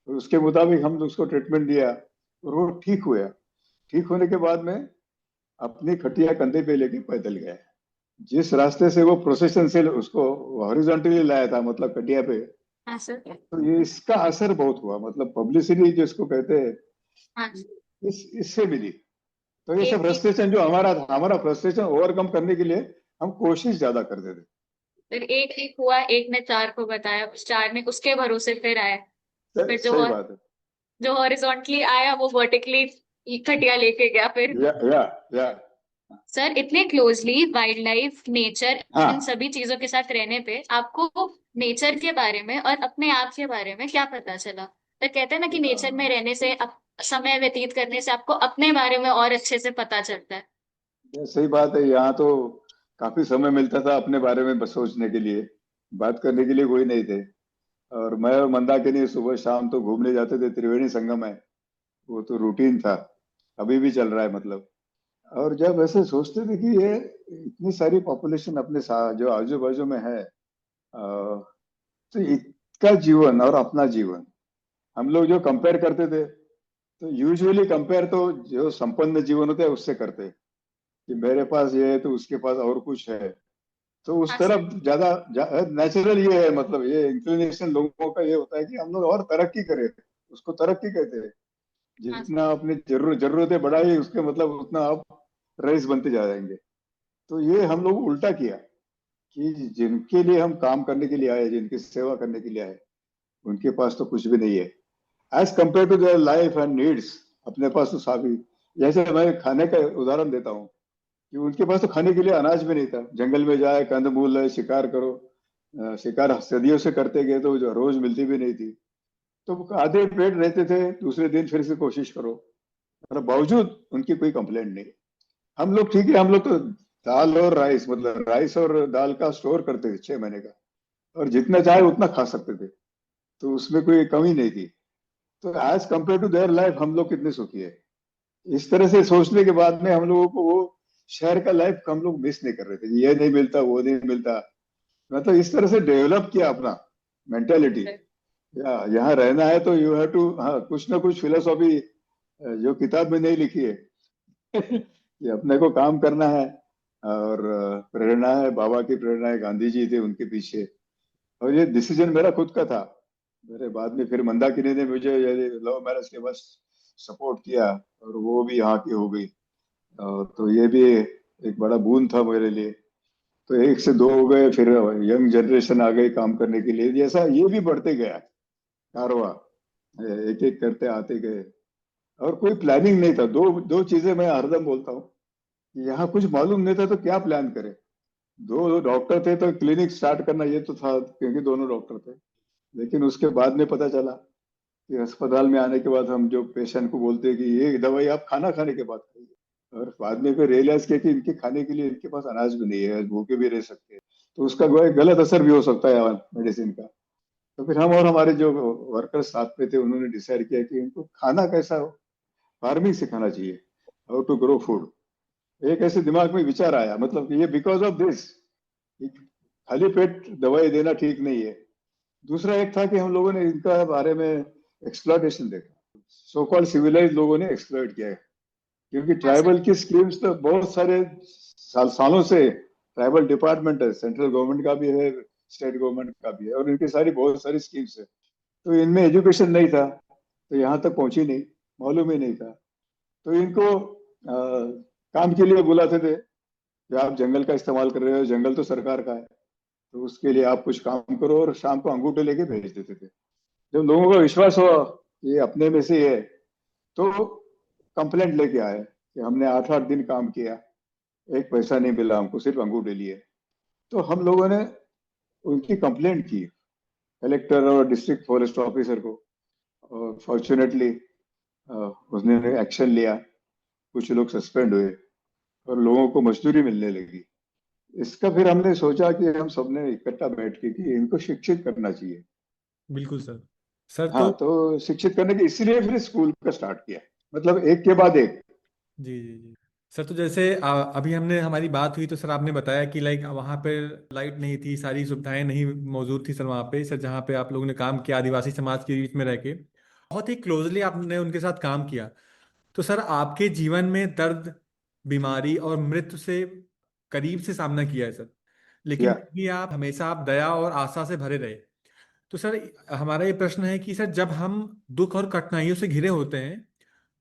तो उसके मुताबिक हम उसको ट्रीटमेंट दिया और वो ठीक हुआ। ठीक होने के बाद में अपनी खटिया कंधे पे लेके पैदल गया। जिस रास्ते से वो प्रोसेशन से उसको हॉरिजॉन्टली लाया था, मतलब खटिया पे, हाँ सर। तो ये इसका असर बहुत हुआ, मतलब पब्लिसिटी जिसको कहते हैं, हाँ जी। इससे मिली। तो ये सब एक एक फ्रस्ट्रेशन जो हमारा था, हमारा फ्रस्ट्रेशन ओवरकम करने के लिए हम कोशिश ज्यादा करते थे। फिर एक एक हुआ, एक ने चार को बताया, उस चार ने उसके भरोसे फिर आया। फिर सही बात है। जो हॉरिजॉन्टली आया वो वर्टिकली खटिया लेके गया फिर। या सर, इतने क्लोजली वाइल्ड लाइफ, नेचर, इन हाँ। सभी चीजों के साथ रहने पे आपको नेचर के बारे में और अपने आप के बारे में क्या पता चला? तो कहते हैं ना कि नेचर में रहने से, समय व्यतीत करने से आपको अपने बारे में और अच्छे से पता चलता है। ये सही बात है, यहाँ तो काफी समय मिलता था अपने बारे में बस सोचने के लिए, बात करने के लिए कोई नहीं थे। और मैं और मंदाकिनी सुबह शाम तो घूमने जाते थे, त्रिवेणी संगम है, वो तो रूटीन था, अभी भी चल रहा है मतलब। और जब ऐसे सोचते थे कि ये इतनी सारी पॉपुलेशन अपने साथ जो आजू बाजू में है, तो इसका जीवन और अपना जीवन हम लोग जो कंपेयर करते थे, तो यूजुअली कंपेयर तो जो संपन्न जीवन होता है उससे करते हैं कि मेरे पास ये है तो उसके पास और कुछ है। तो उस हाँ सर। तरफ ज्यादा नेचुरल ये है, मतलब ये इंक्लिनेशन लोगों का ये होता है कि हम लोग और तरक्की करें, उसको तरक्की कहते हैं। हाँ जितना अपनी जरूरतें बढ़ाई उसके मतलब उतना आप रईस बनते जा जाएंगे। तो ये हम लोग उल्टा किया कि जिनके लिए हम काम करने के लिए आए, जिनकी सेवा करने के लिए आए, उनके पास तो कुछ भी नहीं है as compare to their life and needs. अपने पास तो साभी, जैसे मैं खाने का उदाहरण देता हूँ कि उनके पास तो खाने के लिए अनाज भी नहीं था, जंगल में जाए, कंदमूल है, शिकार करो। शिकार सदियों से करते गए तो जो रोज मिलती भी नहीं थी, तो आधे पेट रहते थे, दूसरे दिन फिर से कोशिश करो, पर बावजूद उनकी कोई कंप्लेंट नहीं। हम लोग ठीक है, हम लोग तो दाल और राइस, मतलब राइस और दाल का स्टोर करते थे 6 महीने का, और जितना चाहे उतना खा सकते थे, तो उसमें कोई कमी नहीं थी। तो as compare to their life हम लोग कितने सुखी है। इस तरह से सोचने के बाद में हम लोगों को वो शहर का लाइफ हम लोग मिस नहीं कर रहे थे, ये नहीं मिलता वो नहीं मिलता। मतलब इस तरह से डेवलप किया अपना मेंटेलिटी, या यहाँ रहना है तो यू हैव टू, हाँ, कुछ ना कुछ फिलोसॉफी जो किताब में नहीं लिखी है कि अपने को काम करना है। और प्रेरणा है, बाबा की प्रेरणा है, गांधी जी थे उनके पीछे। और ये डिसीजन मेरा खुद का था। मेरे बाद में फिर मंदाकिनी ने मुझे लव मैरिज के बाद सपोर्ट किया, और वो भी यहाँ की हो गई। तो ये भी एक बड़ा बून था मेरे लिए। तो एक से दो हो गए, फिर यंग जनरेशन आ गई काम करने के लिए, जैसा ये भी बढ़ते गया कारवा, एक एक करते आते गए। और कोई प्लानिंग नहीं था। दो दो चीजें मैं हरदम बोलता हूँ, यहाँ कुछ मालूम नहीं था तो क्या प्लान करे। दो डॉक्टर थे तो क्लिनिक स्टार्ट करना ये तो था, क्योंकि दोनों डॉक्टर थे। लेकिन उसके बाद में पता चला कि अस्पताल में आने के बाद हम जो पेशेंट को बोलते हैं कि ये दवाई आप खाना खाने के बाद खाइए, और बाद में फिर रियलाइज किया कि इनके खाने के लिए इनके पास अनाज भी नहीं है, भूखे भी रह सकते हैं, तो उसका गलत असर भी हो सकता है मेडिसिन का। तो फिर हम और हमारे जो वर्कर्स साथ में थे उन्होंने डिसाइड किया कि इनको खाना कैसा हो, फार्मिंग सिखाना चाहिए, हाउ टू ग्रो फूड। एक ऐसे दिमाग में विचार आया, मतलब कि ये बिकॉज ऑफ दिस, खाली पेट दवाई देना ठीक नहीं है। दूसरा एक था कि हम लोगों ने इनका बारे में एक्सप्लॉइटेशन देखा, सो कॉल्ड सिविलाइज लोगों ने एक्सप्लॉइट किया है। क्योंकि हाँ सर। ट्राइबल की स्कीम्स तो बहुत सारे सालों से ट्राइबल डिपार्टमेंट है, सेंट्रल गवर्नमेंट का भी है, स्टेट गवर्नमेंट का भी है, और इनकी सारी बहुत सारी स्कीम्स है। तो इनमें एजुकेशन नहीं था, तो यहाँ तक पहुंची नहीं, मालूम ही नहीं था। तो इनको काम के लिए बुलाते थे कि आप जंगल का इस्तेमाल कर रहे हो, जंगल तो सरकार का है, तो उसके लिए आप कुछ काम करो, और शाम को अंगूठे लेके भेज देते थे। जब लोगों को विश्वास हुआ ये अपने में से ही है, तो कंप्लेंट लेके आए कि हमने 8-8 दिन काम किया, एक पैसा नहीं मिला हमको, सिर्फ अंगूठे लिए। तो हम लोगों ने उनकी कंप्लेंट की कलेक्टर और डिस्ट्रिक्ट फॉरेस्ट ऑफिसर को, और फॉर्चुनेटली उसने एक्शन लिया, कुछ लोग सस्पेंड हुए और लोगों को मजदूरी मिलने लगी। इसका फिर हमने सोचा कि हम सबने इकट्ठा बैठ के कि इनको शिक्षित करना चाहिए। बिल्कुल सर। सर तो हाँ, तो शिक्षित करने के इसीलिए फिर स्कूल का स्टार्ट किया, मतलब एक के बाद एक। जी जी जी। सर तो जैसे अभी हमने हमारी बात हुई तो सर आपने बताया कि लाइक वहाँ पे लाइट नहीं थी, सारी सुविधाएं नहीं मौजूद थी सर वहाँ पे, सर जहाँ पे आप लोगों ने काम किया आदिवासी समाज के बीच में रह के, बहुत ही क्लोजली आपने उनके साथ काम किया। तो सर आपके जीवन में दर्द, बीमारी और मृत्यु से करीब से सामना किया है सर, लेकिन किया। फिर भी आप हमेशा आप दया और आशा से भरे रहे। तो सर हमारा ये प्रश्न है कि सर जब हम दुख और कठिनाइयों से घिरे होते हैं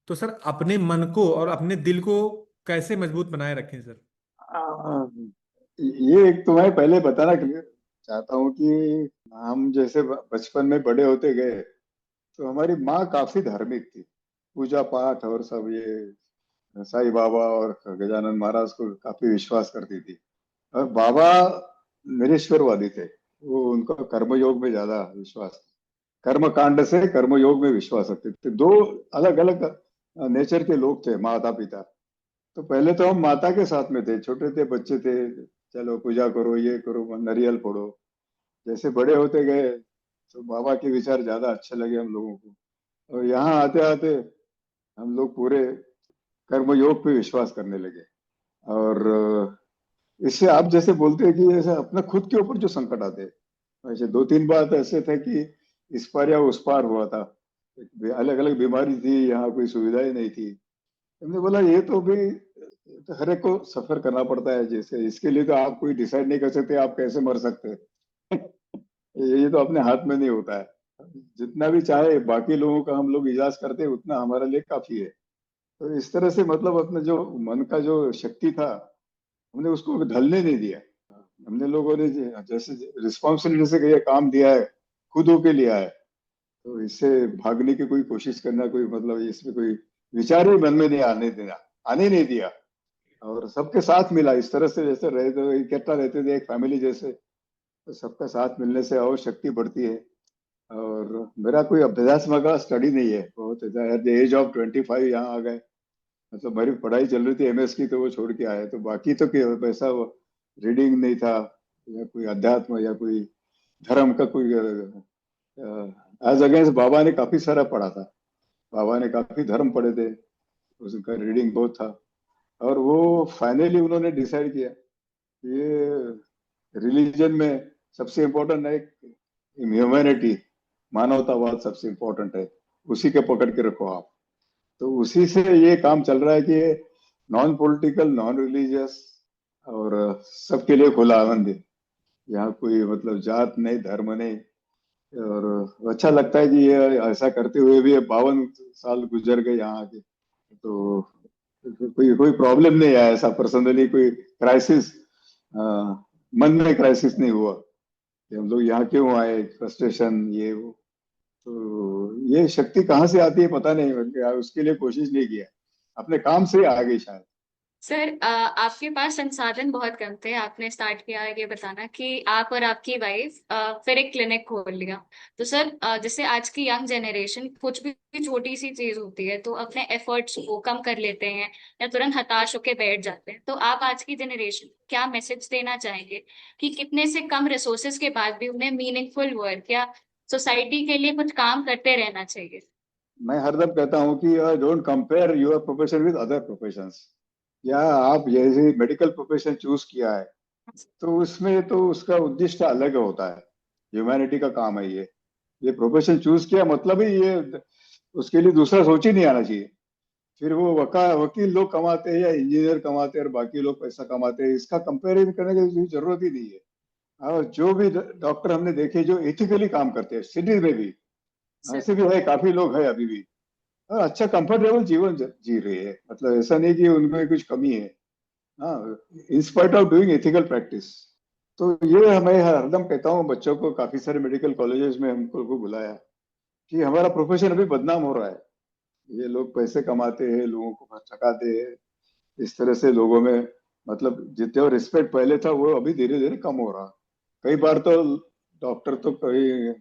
तो सर अपने मन को और अपने दिल को कैसे मजबूत बनाए रखें सर। आ, ये एक तो मैं पहले बताना चाहता हूँ कि हम जैसे बचपन में बड़े होते गए, तो हमारी माँ काफी धार्मिक थी, पूजा पाठ और सब ये साईं बाबा और गजानन महाराज को काफी विश्वास करती थी। और बाबा निरीश्वरवादी थे, वो उनका कर्मयोग में ज्यादा विश्वास था, कर्म कांड से कर्मयोग में विश्वास रखते थे। दो अलग अलग नेचर के लोग थे माता पिता। तो पहले तो हम माता के साथ में थे, छोटे थे, बच्चे थे, चलो पूजा करो, ये करो, नारियल फोड़ो। जैसे बड़े होते गए तो बाबा के विचार ज्यादा अच्छे लगे हम लोगों को, और यहाँ आते आते हम लोग पूरे कर्मयोग पे विश्वास करने लगे। और इससे आप जैसे बोलते हैं कि जैसे अपना खुद के ऊपर जो संकट आते हैं, ऐसे 2-3 बात ऐसे थे कि इस पार या उस पार हुआ था, अलग अलग बीमारी थी, यहाँ कोई सुविधाएं नहीं थी। हमने बोला ये तो भी तो हर एक को सफर करना पड़ता है, जैसे इसके लिए तो आप कोई डिसाइड नहीं कर सकते आप कैसे मर सकते हैं। ये तो अपने हाथ में नहीं होता है। जितना भी चाहे बाकी लोगों का हम लोग इजाज करते हैं, उतना हमारे लिए काफी है। तो इस तरह से मतलब अपने जो मन का जो शक्ति था, हमने उसको ढलने नहीं दिया। हमने लोगों ने जैसे रिस्पॉन्सिबिलिटी से ये काम दिया है, खुद होके लिया है, तो इससे भागने की कोई कोशिश करना, कोई मतलब इसमें कोई विचार ही मन में नहीं आने देना, आने नहीं दिया। और सबके साथ मिला इस तरह से, जैसे रहे तो इकट्ठा रहते थे एक फैमिली जैसे, तो सबका साथ मिलने से और शक्ति बढ़ती है। और मेरा कोई अभ्यास मगा स्टडी नहीं है बहुत, एट द एज ऑफ 25 यहाँ आ गए। मतलब मेरी पढ़ाई चल रही थी एमएस की, तो वो छोड़ के आए, तो बाकी तो वैसा रीडिंग नहीं था, या कोई अध्यात्म या कोई धर्म का कोई एज अगेंस्ट। बाबा ने काफी सारा पढ़ा था, बाबा ने काफी धर्म पढ़े थे, उसका रीडिंग बहुत था। और वो फाइनली उन्होंने डिसाइड किया ये रिलीजन में सबसे इम्पोर्टेंट है ह्यूमैनिटी, मानवतावाद सबसे इम्पोर्टेंट है, उसी के पकड़ के रखो आप। तो उसी से ये काम चल रहा है कि नॉन पॉलिटिकल, नॉन रिलीजियस, और सबके लिए खुला आनंद है। यहाँ कोई मतलब जात नहीं, धर्म नहीं। और अच्छा लगता है कि ये ऐसा करते हुए भी 52 साल गुजर गए यहाँ के, तो कोई कोई प्रॉब्लम नहीं आया ऐसा पर्सनली, कोई क्राइसिस मन में क्राइसिस नहीं हुआ कि हम लोग यहाँ क्यों आए, फ्रस्ट्रेशन ये वो। तो ये शक्ति कहाँ से आती है पता नहीं, उसके लिए कोशिश नहीं किया, अपने काम से आ गई शायद। सर आपके पास संसाधन बहुत कम थे, आपने स्टार्ट किया ये बताना कि आप और आपकी वाइफ फिर एक क्लिनिक खोल लिया। तो सर जैसे आज की यंग जनरेशन कुछ भी छोटी सी चीज होती है तो अपने एफर्ट्स को कम कर लेते हैं या तुरंत हताश होकर बैठ जाते हैं, तो आप आज की जनरेशन क्या मैसेज देना चाहेंगे कि कितने से कम रिसोर्सेज के बाद भी उन्हें मीनिंगफुल वर्क या सोसाइटी के लिए कुछ काम करते रहना चाहिए। मैं हरदम कहता हूँ कि don't compare your profession with other professions. या आप जैसे मेडिकल प्रोफेशन चूज किया है, तो उसमें तो उसका उद्देश्य अलग होता है, ह्यूमैनिटी का काम है ये प्रोफेशन चूज किया मतलब ही ये, उसके लिए दूसरा सोच ही नहीं आना चाहिए। फिर वो वकील लोग कमाते हैं या इंजीनियर कमाते हैं और बाकी लोग पैसा कमाते हैं, इसका कंपेरिजन करने की जरूरत ही नहीं है। और जो भी डॉक्टर हमने देखे जो एथिकली काम करते हैं सिटीज में भी, सर ऐसे भी है, काफी लोग है अभी भी, और अच्छा कंफर्टेबल जीवन जी रहे हैं, मतलब ऐसा नहीं कि उनमें कुछ कमी है। हाँ, in spite of doing ethical practice. तो ये मैं हरदम कहता हूँ बच्चों को, काफी सारे मेडिकल कॉलेजेस में हमको को बुलाया कि हमारा प्रोफेशन अभी बदनाम हो रहा है। ये लोग पैसे कमाते हैं, लोगों को थकाते हैं, इस तरह से लोगों में, मतलब जितना रिस्पेक्ट पहले था वो अभी धीरे धीरे कम हो रहा। कई बार तो डॉक्टर तो कई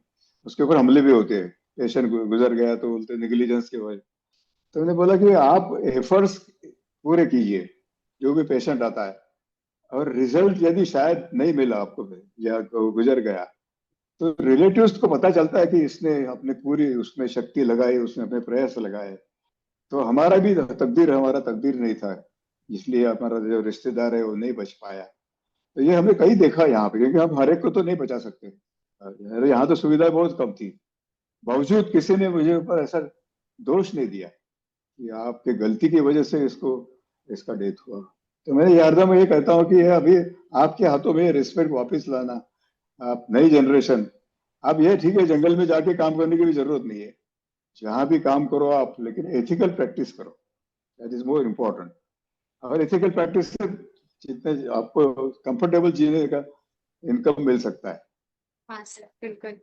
उसके ऊपर हमले भी होते हैं, पेशेंट गुजर गया तो बोलते निगलिजेंस की वजह। तो उन्होंने बोला कि आप एफर्ट्स पूरे कीजिए, जो भी पेशेंट आता है, और रिजल्ट यदि शायद नहीं मिला आपको या गुजर गया, तो रिलेटिव्स को पता चलता है कि इसने अपनी पूरी उसमें शक्ति लगाई, उसने अपने प्रयास लगाए। तो हमारा भी तकदीर, हमारा तकदीर नहीं था, इसलिए हमारा जो रिश्तेदार है वो नहीं बच पाया। तो ये हमने कहीं देखा यहाँ पे, क्योंकि हम हर एक को तो नहीं बचा सकते। अरे यहाँ तो सुविधाएं बहुत कम थी, बावजूद किसी ने मुझे ऊपर ऐसा दोष नहीं दिया कि आपके गलती की वजह से इसको इसका डेथ हुआ। तो मैं हरदम ये कहता हूँ कि ये अभी आपके हाथों में रिस्पेक्ट वापस लाना। आप नई जनरेशन, आप ये ठीक है जंगल में जाके काम करने की भी जरूरत नहीं है, जहां भी काम करो आप, लेकिन एथिकल प्रैक्टिस करो, दैट इज मोर इम्पोर्टेंट। और एथिकल प्रैक्टिस से जितने आपको कंफर्टेबल जीने का इनकम मिल सकता है। हाँ सर बिल्कुल।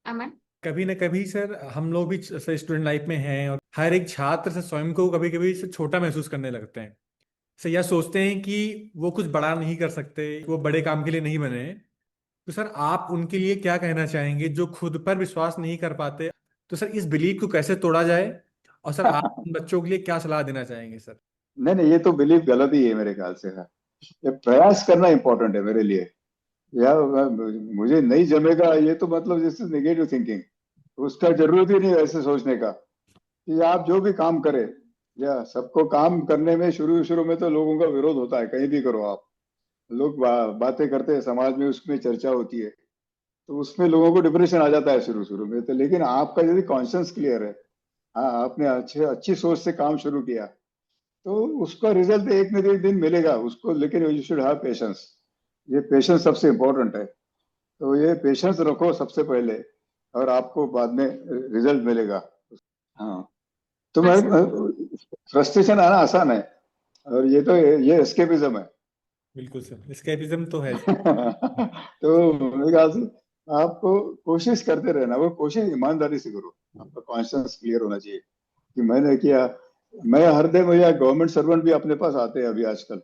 अमन। कभी ना कभी सर हम लोग भी सर स्टूडेंट लाइफ में हैं, और हर एक छात्र से स्वयं को कभी कभी छोटा महसूस करने लगते हैं। सर यह सोचते हैं कि वो कुछ बड़ा नहीं कर सकते, वो बड़े काम के लिए नहीं बने हैं। तो सर आप उनके लिए क्या कहना चाहेंगे जो खुद पर विश्वास नहीं कर पाते? तो सर इस बिलीफ को कैसे तोड़ा जाए? और सर आप उन बच्चों के लिए क्या सलाह देना चाहेंगे सर? नहीं नहीं, ये तो बिलीफ गलत ही है मेरे ख्याल से। है, ये प्रयास करना इंपॉर्टेंट है मेरे लिए। या मुझे नहीं जमेगा, ये तो मतलब जैसे नेगेटिव थिंकिंग, उसका जरूरत ही नहीं है ऐसे सोचने का। कि आप जो भी काम करें, या सबको काम करने में शुरू शुरू में तो लोगों का विरोध होता है, कहीं भी करो आप, लोग बातें करते हैं समाज में, उसमें चर्चा होती है, तो उसमें लोगों को डिप्रेशन आ जाता है शुरू शुरू में। तो लेकिन आपका यदि कॉन्शियस क्लियर है, हाँ आपने अच्छे अच्छी सोच से काम शुरू किया, तो उसका रिजल्ट एक न एक दिन मिलेगा उसको, लेकिन यू शुड हैव पेशेंस। ये पेशेंस सबसे इम्पोर्टेंट है। तो ये पेशेंस रखो सबसे पहले, और आपको बाद में रिजल्ट मिलेगा। हाँ, तो हाँ मैं, सर। फ्रस्ट्रेशन आना आसान है, और ये तो ये एस्केपिज्म है। बिल्कुल सर, escapism तो है। तो मेरे ख्याल से आपको कोशिश करते रहना, वो कोशिश ईमानदारी से करो। आपका कॉन्शियस क्लियर होना चाहिए कि मैंने किया। मैं हर दिन, या गवर्नमेंट सर्वेंट भी अपने पास आते हैं अभी आजकल,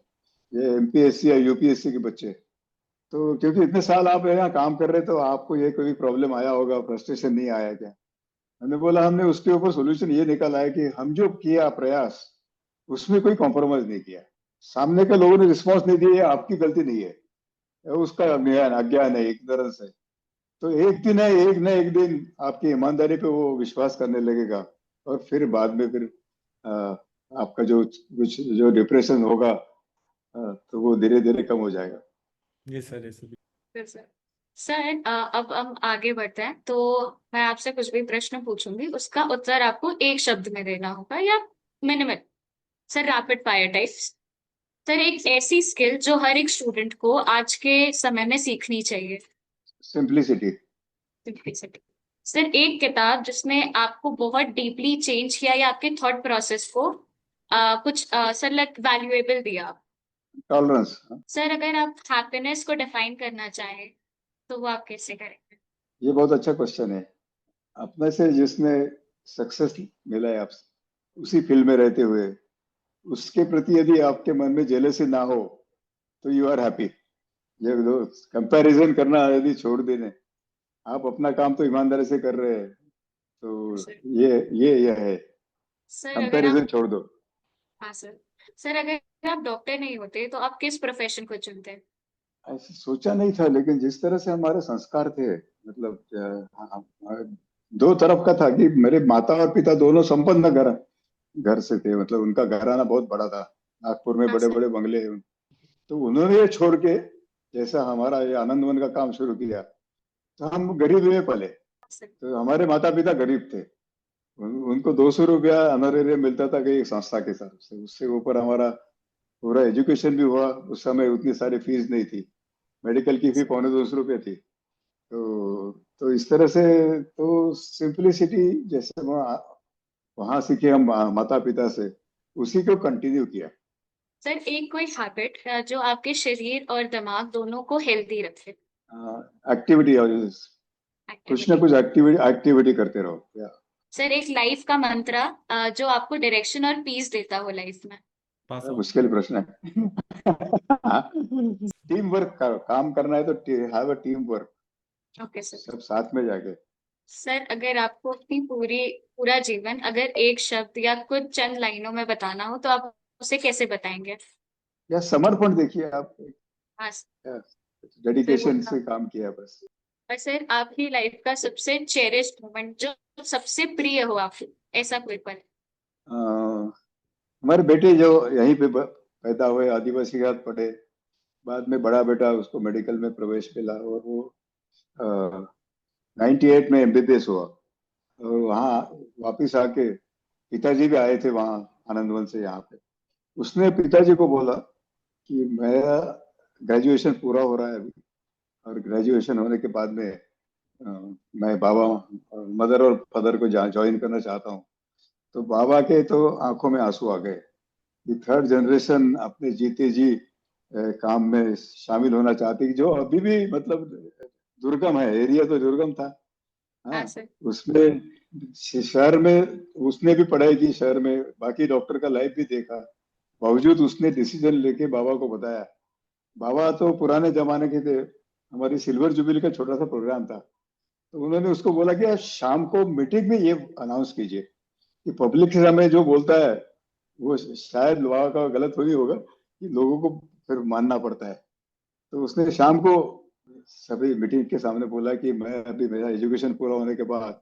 ये एमपीएससी या यूपीएससी के बच्चे। तो क्योंकि इतने साल आप यहाँ काम कर रहे, तो आपको ये कोई प्रॉब्लम आया होगा, फ्रस्ट्रेशन नहीं आया क्या? हमने बोला, हमने उसके ऊपर सोल्यूशन ये निकाला है कि हम जो किया प्रयास, उसमें कोई कॉम्प्रोमाइज नहीं किया। सामने के लोगों ने रिस्पॉन्स नहीं दिया, ये आपकी गलती नहीं है, उसका अज्ञान अज्ञान है एक तरह से। तो एक दिन है, एक न एक दिन आपकी ईमानदारी पे वो विश्वास करने लगेगा, और फिर बाद में फिर अ, आपका जो कुछ जो डिप्रेशन होगा, तो वो धीरे धीरे कम हो जाएगा। ये सर, ये सर। सर सर सर, अब हम आगे बढ़ते हैं, तो मैं आपसे कुछ भी प्रश्न पूछूंगी, उसका उत्तर आपको एक शब्द में देना होगा या minimal. Sir rapid fire types. Sir एक ऐसी स्किल जो हर एक स्टूडेंट को आज के समय में सीखनी चाहिए। सिंप्लिसिटी। सिंपलिसिटी। सर एक किताब जिसने आपको बहुत डीपली चेंज किया या आपके थॉट प्रोसेस को कुछ सर लाइक वैल्यूएबल दिया। टॉलरेंस। सर अगर आप हैप्पीनेस को डिफाइन करना चाहें तो वो आप कैसे करेंगे? ये बहुत अच्छा क्वेश्चन है। अपने से जिसने सक्सेस मिला है, आप उसी फील्ड में रहते हुए, उसके प्रति यदि आपके मन में जेलसी ना हो, तो यू आर हैप्पी। ये दो कंपैरिजन करना यदि छोड़ देने, आप अपना काम तो ईमानदारी से कर रहे हैं, तो सर ये है, सर अगर आप कंपैरिजन छोड़ दो। हाँ सर सर अगर आप डॉक्टर नहीं होते तो आप किस प्रोफेशन को चुनते? ऐसे सोचा नहीं था, लेकिन जिस तरह से हमारे संस्कार थे, मतलब दो तरफ का था कि मेरे माता और पिता दोनों संपन्न घर घर से थे, मतलब उनका घराना बहुत बड़ा था, नागपुर में हाँ बड़े सर। बड़े बंगले। तो उन्होंने ये छोड़ के, जैसा हमारा ये आनंदवन का काम शुरू किया, तो हम गरीब में पले। सर तो हमारे माता पिता गरीब थे, उनको 200 रुपया अनरेरियम मिलता था कि एक संस्था के तरफ से, उससे ऊपर हमारा पूरा एजुकेशन भी हुआ। उस समय उतनी सारी फीस नहीं थी, मेडिकल की फी सर। 250 रुपये थी। तो तो इस तरह से तो सिंपलिसिटी जैसे वहां सीखे हम माता पिता से, उसी को कंटिन्यू किया। सर एक कोई हैबिट जो आपके शरीर और दिमाग दोनों को हेल्दी रखे। एक्टिविटी, और कुछ ना एक्टिविटी। कुछ एक्टिविटी करते रहो या सर एक लाइफ का मंत्रा जो आपको डायरेक्शन और पीस देता हो लाइफ में। Pass out. मुश्किल प्रश्न है। टीम वर्क करो, काम करना है तो have a team work, okay sir. सब साथ में जाके। सर अगर आपको अपनी पूरा जीवन अगर एक शब्द या कुछ चंद लाइनों में बताना हो तो आप उसे कैसे बताएंगे? या समर्पण देखिए आप, हाँ सर वो डेडिकेशन था। से काम किया बस। और सर आपकी लाइफ का सबसे चेरिश्ड मोमेंट जो सबसे प्रिय हो आपको, ऐसा कोई पल? अ, हमारे बेटे जो यहीं पे पैदा हुए, आदिवासी रात पढ़े, बाद में बड़ा बेटा उसको मेडिकल में प्रवेश मिला और वो 98 में एमबीबीएस हुआ। और वहाँ वापिस आके पिताजी भी आए थे वहाँ आनंदवन से यहाँ पे। उसने पिताजी को बोला कि मेरा ग्रेजुएशन पूरा हो रहा है अभी, और ग्रेजुएशन होने के बाद में अ, मैं बाबा मदर और फादर को ज्वाइन करना चाहता हूँ। तो बाबा के तो आंखों में आंसू आ गए कि थर्ड जनरेशन अपने जीते जी काम में शामिल होना चाहती, जो अभी भी मतलब दुर्गम है, एरिया तो दुर्गम था। हाँ हाँ, सर। उसमें शहर में उसने भी पढ़ाई की, शहर में बाकी डॉक्टर का लाइफ भी देखा, बावजूद उसने डिसीजन लेके बाबा को बताया। बाबा तो पुराने जमाने के थे, हमारी सिल्वर जुबली का छोटा सा प्रोग्राम था, तो उन्होंने उसको बोला कि आज शाम को मीटिंग में ये अनाउंस कीजिए कि पब्लिक के सामने जो बोलता है वो शायद वहाँ का गलत हो ही होगा कि लोगों को फिर मानना पड़ता है। तो उसने शाम को सभी मीटिंग के सामने बोला कि मैं अभी मेरा एजुकेशन पूरा होने के बाद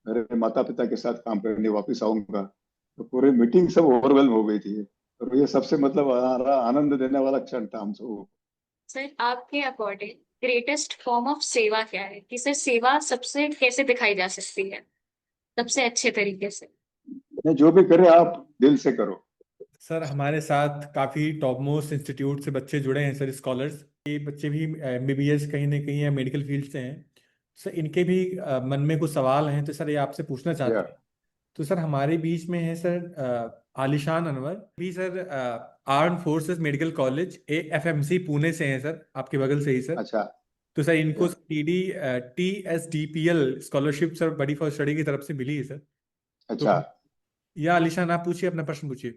मेरे माता पिता के साथ काम करने वापस आऊंगा। तो पूरी मीटिंग सब ओवरवेल्म हो गई थी, और ये सबसे मतलब आनंद देने वाला क्षण था हम सबको। सर आपके अकॉर्डिंग ग्रेटेस्ट फॉर्म ऑफ सेवा क्या है, कि सर सेवा सबसे कैसे दिखाई जा सकती है सबसे अच्छे तरीके से? जो भी करे आप दिल से करो। सर हमारे साथ काफ़ी टॉप मोस्ट इंस्टीट्यूट से बच्चे जुड़े हैं सर, स्कॉलर्स। ये बच्चे भी एमबीबीएस कहीं ना कहीं या मेडिकल फील्ड से हैं। सर इनके भी मन में कुछ सवाल हैं, तो सर ये आपसे पूछना या चाहते हैं। तो सर हमारे बीच में है सर आलिशान अनवर भी sir, arm forces medical college AFMC Pune से हैं सर, आपके बगल से ही सर। अच्छा। तो सर इनको या TSDPL scholarship sir buddy for study की तरफ से मिली है सर। तो अच्छा। या आलिशान आप पूछिए, अपना प्रश्न पूछिए।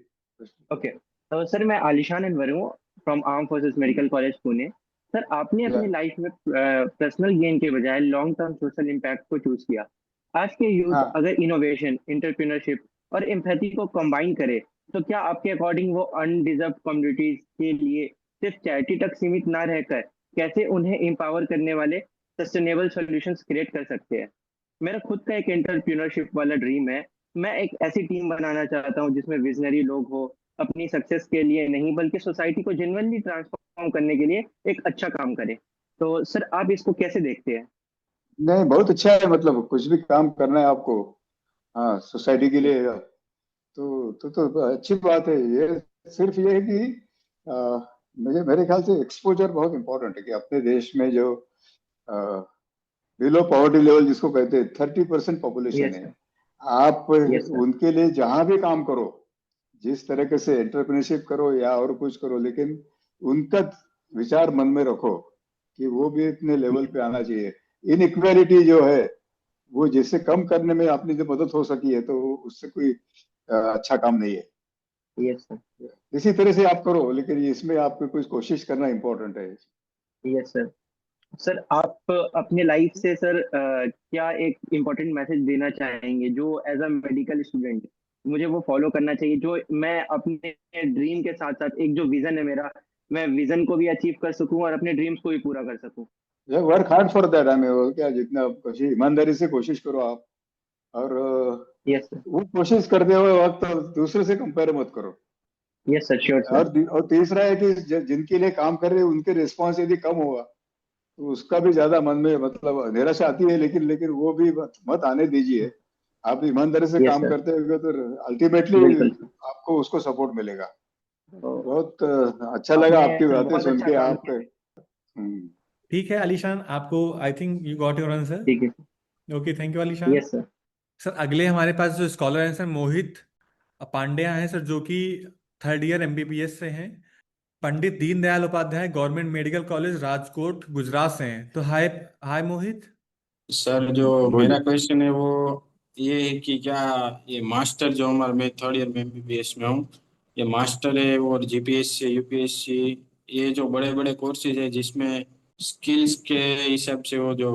ओके, तो सर मैं आलिशान अनवर हूँ from arm forces medical college Pune. Sir आपने या अपनी लाइफ में पर्सनल गेन के बजाय लॉन्ग टर्म सोशल इम्पैक्ट को चूज किया। आज के यूथ हाँ, अगर इनोवेशन, इंटरप्रेन्योरशिप और एम्पैथी को कंबाइन करे तो क्या आपके अकॉर्डिंग वो अनडिजर्व कम्युनिटीज के लिए सिर्फ चैरिटी तक सीमित ना रहकर कैसे उन्हें एम्पावर करने वाले सस्टेनेबल सॉल्यूशंस क्रिएट कर सकते हैं? मेरा खुद का एक एंटरप्रेन्योरशिप वाला ड्रीम है। मैं एक ऐसी टीम बनाना चाहता हूँ जिसमें विजनरी लोग हो, अपनी सक्सेस के लिए नहीं बल्कि सोसाइटी को जेन्युइनली ट्रांसफॉर्म करने के लिए एक अच्छा काम करे। तो सर आप इसको कैसे देखते हैं? नहीं बहुत अच्छा है, मतलब कुछ भी काम करना है आपको, हाँ सोसाइटी के लिए, तो अच्छी बात है ये। सिर्फ ये है कि आ, मुझे मेरे ख्याल से एक्सपोजर बहुत इंपॉर्टेंट है कि अपने देश में जो बिलो पॉवर्टी लेवल जिसको कहते हैं 30% पॉपुलेशन यस है, सर। आप यस सर। उनके लिए जहां भी काम करो, जिस तरीके से एंटरप्रेन्योरशिप करो या और कुछ करो, लेकिन उनका विचार मन में रखो कि वो भी इतने लेवल पे आना चाहिए। इनइक्वालिटी जो है वो जिससे कम करने में अपनी जो मदद हो सकी है, तो उससे कोई अच्छा काम नहीं है। Yes sir. इसी तरह से आप करो, लेकिन इसमें आपको कुछ कोशिश करना इम्पोर्टेंट है। Yes sir. सर आप अपने लाइफ से सर क्या एक इम्पोर्टेंट मैसेज देना चाहेंगे जो एज अ मेडिकल स्टूडेंट मुझे वो फॉलो करना चाहिए, जो मैं अपने ड्रीम के साथ साथ एक जो विजन है मेरा, मैं विजन को भी अचीव कर सकूं और अपने ड्रीम्स को भी पूरा कर सकूं? वर्क हार्ड फॉर दैट, हमें वो क्या, जितना कोशिश ईमानदारी से कोशिश करो आप, और यस सर। वो कोशिश करते हुए वक्त दूसरे से कंपेयर मत करो। Yes sir, sure sir. और तीसरा है कि जिनके लिए काम कर रहे हैं उनके रिस्पॉन्स यदि कम होगा तो उसका भी ज्यादा मन में मतलब निराशा आती है, लेकिन लेकिन वो भी मत आने दीजिए। आप ईमानदारी से यस काम सर। करते हुए तो अल्टीमेटली बिल्कुल सर। आपको उसको सपोर्ट मिलेगा। तो बहुत अच्छा लगा आपने आपकी सर बातें बहुत सुन अच्छा के काम आपके। किया। ठीक है अलीशान, आपको आई think you got your answer. ठीक है। Okay, thank you Alishan. Yes sir. Sir अगले हमारे पास जो स्कॉलर हैं सर मोहित पांड्या हैं सर, जो कि थर्ड ईयर एमबीबीएस से हैं। Pandit Deendayal Upadhyay government medical college Rajkot Gujarat से हैं। तो हाय हाय मोहित। सर जो बोलिए। मेरा क्वेश्चन है वो ये है कि क्या ये मास्टर जो हमारा, मैं थर्ड ईयर में एमबीबीएस में हूँ, ये मास्टर है और जीपीएससी यूपीएससी, ये जो बड़े बड़े कोर्सेज है जिसमें स्किल्स के हिसाब से वो जो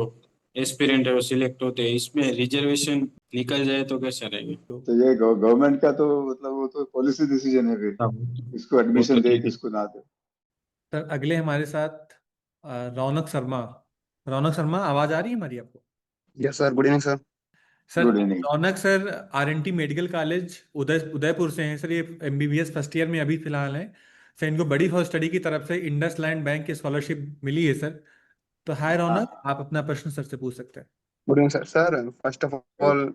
एस्पिरेंट है वो सिलेक्ट होते हैं, इसमें रिजर्वेशन निकल जाए तो कैसा रहेगा? तो ये गवर्नमेंट का तो मतलब वो तो पॉलिसी डिसीजन है फिर, हाँ, किसको वो एडमिशन तो दे ठीक है। किसको ना दे। सर अगले हमारे साथ रौनक शर्मा। रौनक शर्मा, आवाज आ रही है हमारी आपको? Yes sir, good evening sir. Sir good evening. Raunak sir RNT medical college Udaipur से हैं सर। ये एमबीबीएस फर्स्ट ईयर में अभी फिलहाल हैं सर। इनको बड़ी फॉर स्टडी की तरफ से इंडस लैंड बैंक की स्कॉलरशिप मिली है सर। तो हाय रौनक, आप अपना प्रश्न सर से पूछ सकते हैं। Good evening sir. Sir first of all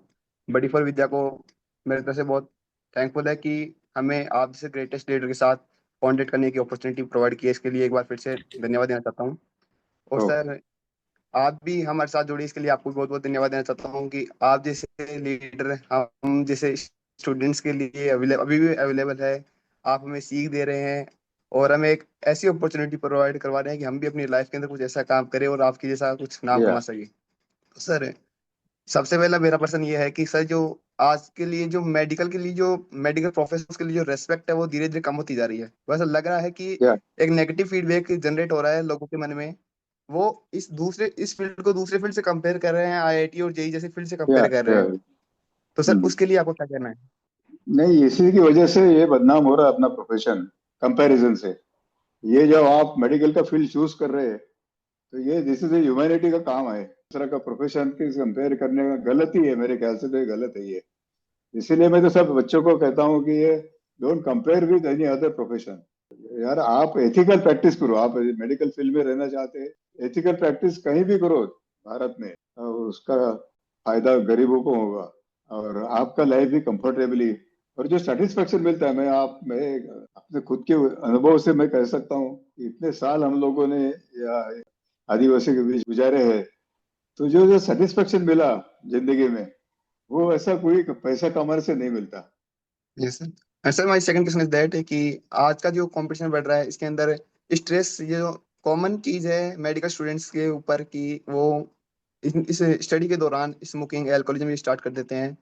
बड़ी फॉर विद्या को मेरे तरफ से बहुत थैंकफुल है कि हमें आप जैसे ग्रेटेस्ट लीडर के साथ कॉन्टेक्ट करने की अपॉर्चुनिटी प्रोवाइड की है। इसके लिए एक बार फिर से धन्यवाद देना चाहता हूँ। और ओ, सर आप भी हमारे साथ जुड़ी, इसके लिए आपको बहुत बहुत धन्यवाद देना चाहता हूँ कि आप जैसे लीडर हम जैसे स्टूडेंट्स के लिए अभी भी अवेलेबल है। आप हमें सीख दे रहे हैं और हमें एक ऐसी अपॉर्चुनिटी प्रोवाइड करवा रहे हैं कि हम भी अपनी लाइफ के अंदर कुछ ऐसा काम करें और आपकी जैसा कुछ नाम या कमा सके। तो सर सबसे पहला मेरा प्रश्न ये है कि सर जो आज के लिए जो मेडिकल के लिए जो मेडिकल प्रोफेशनल्स के लिए जो रेस्पेक्ट है वो धीरे धीरे कम होती जा रही है। वैसा लग रहा है कि या एक नेगेटिव फीडबैक जनरेट हो रहा है लोगों के मन में। वो इस फील्ड को दूसरे फील्ड से कंपेयर कर रहे हैं, आईआईटी और जेई जैसे फील्ड से या कंपेयर कर रहे या हैं। तो सर उसके लिए आपको क्या कहना है? नहीं, इसी की वजह से ये बदनाम हो रहा है अपना प्रोफेशन कंपैरिजन से। ये जब आप मेडिकल का फील्ड चूज कर रहे हैं तो ये दिस इज ह्यूमैनिटी का काम है। दूसरा का प्रोफेशन के कंपेयर करने का गलती है, मेरे ख्याल से तो ये गलत है ये। इसीलिए मैं तो सब बच्चों को कहता हूँ कि ये don't compare with any other profession. यार आप एथिकल प्रैक्टिस करो। आप मेडिकल फील्ड में रहना चाहते हैं, एथिकल प्रैक्टिस कहीं भी करो भारत में, और उसका फायदा गरीबों को होगा और आपका लाइफ भी कंफर्टेबली, और जो सेटिस्फेक्शन मिलता है, मैं अपने खुद के अनुभव से मैं कह सकता हूँ कि इतने साल हम लोगों ने या आदिवासी के बीच गुजारे हैं, तो जो जो सेटिस्फेक्शन मिला जिंदगी में, वो ऐसा कोई पैसा कमाने से नहीं मिलता। Yes sir. And sir my second question is that कि आज का जो कंपटीशन बढ़ रहा है इसके अंदर स्ट्रेस ये जो कॉमन चीज है मेडिकल स्टूडेंट्स के ऊपर कि वो इस स्टडी के दौरान स्मोकिंग अल्कोहलिज्म ये स्टार्ट कर देते हैं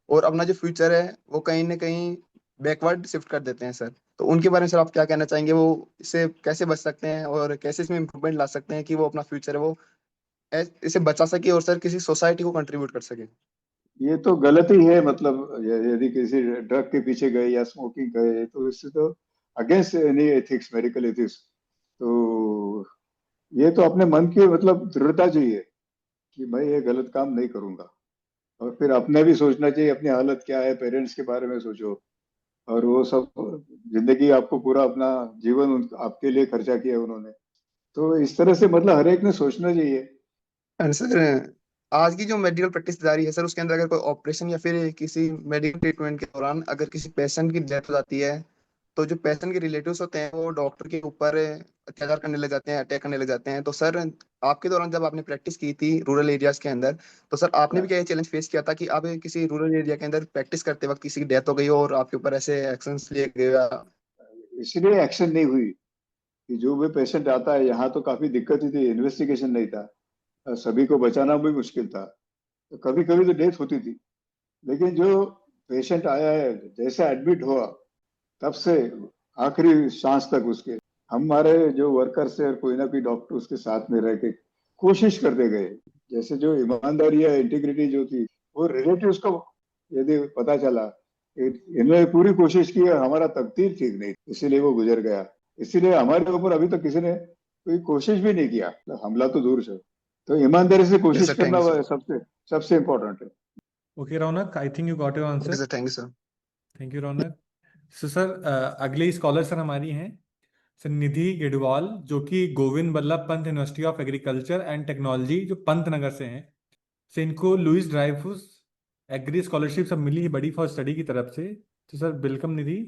और अपना जो फ्यूचर है वो कहीं ना कहीं बैकवर्ड शिफ्ट कर देते हैं सर। तो उनके बारे में सर आप क्या कहना चाहेंगे? वो इससे कैसे बच सकते हैं और कैसे इसमें इम्प्रूवमेंट ला सकते हैं कि वो अपना फ्यूचर है वो इसे बचा सके और सर किसी सोसाइटी को कंट्रीब्यूट कर सके? ये तो गलत ही है। मतलब यदि किसी ड्रग के पीछे गए या स्मोकिंग गए तो इससे तो against any ethics, medical ethics. तो ये तो अपने मन की मतलब दृढ़ता चाहिए कि मैं ये गलत काम नहीं करूंगा, और फिर अपने भी सोचना चाहिए अपनी हालत क्या है, पेरेंट्स के बारे में सोचो, और वो सब जिंदगी आपको पूरा अपना जीवन आपके लिए खर्चा किया उन्होंने। तो इस तरह से मतलब हर एक ने सोचना चाहिए। एंड सर आज की जो मेडिकल प्रैक्टिस जारी है सर उसके अंदर अगर कोई ऑपरेशन या फिर किसी मेडिकल ट्रीटमेंट के दौरान अगर किसी पेशेंट की डेथ हो जाती है तो जो पेशेंट के रिलेटिव्स होते हैं वो डॉक्टर के ऊपर अत्याचार करने लग जाते हैं, अटैक करने लग जाते हैं। तो सर आपके दौरान जब आपने प्रैक्टिस की थी रूरल एरियाज के अंदर तो सर आपने भी क्या ये चैलेंज फेस किया था कि आप किसी रूरल एरिया के अंदर प्रैक्टिस करते वक्त किसी की डेथ हो गई हो और आपके ऊपर ऐसे एक्शंस लिए गए? इसलिए एक्शन नहीं हुई कि जो भी पेशेंट आता है, यहाँ तो काफी दिक्कत ही थी, इन्वेस्टिगेशन नहीं था, सभी को बचाना भी मुश्किल था, तो कभी कभी तो डेथ होती थी। लेकिन जो पेशेंट आया है, जैसा एडमिट हुआ तब से आखिरी सांस तक उसके हमारे जो वर्कर्स है और कोई ना कोई डॉक्टर उसके साथ में रह के कोशिश करते गए। जैसे जो ईमानदारी या इंटीग्रिटी जो थी, वो रिलेटिव्स को यदि पता चला, इन्होंने पूरी कोशिश की और हमारा तकदीर ठीक नहीं, इसीलिए वो गुजर गया। इसीलिए हमारे ऊपर अभी तक किसी ने कोई कोशिश भी नहीं किया, हमला तो दूर से। तो ईमानदारी से यस कोशिश सर, थैंक करना यू सर। सबसे सबसे इम्पोर्टेंट है। Okay Raunak, I think you got your okay answer. Sir, thank you sir. Thank you Raunak. So sir अगली स्कॉलर सर हमारी हैं सर निधि गिडवाल, जो कि Govind Ballabh Pant university of agriculture and technology जो पंतनगर से हैं। से इनको लुइस ड्राइफुस एग्री स्कॉलरशिप सब मिली है बड़ी फॉर स्टडी की तरफ से। तो सर वेलकम निधि,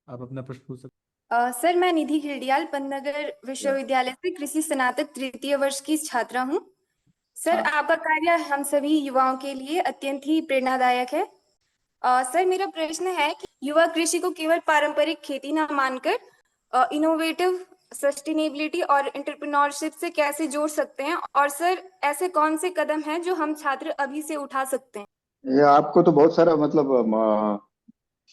आप अपना प्रश्न पूछ सकते सर, मैं निधि खिल्डियाल पंतनगर विश्वविद्यालय से कृषि स्नातक तृतीय वर्ष की छात्रा हूँ। सर, हाँ आपका कार्य हम सभी युवाओं के लिए अत्यंत ही प्रेरणादायक है। सर, मेरा प्रश्न है कि युवा कृषि को केवल पारंपरिक खेती न मानकर इनोवेटिव, सस्टेनेबिलिटी और एंटरप्रेन्योरशिप से कैसे जोड़ सकते हैं, और सर ऐसे कौन से कदम हैं जो हम छात्र अभी से उठा सकते हैं? ये आपको तो बहुत सारा मतलब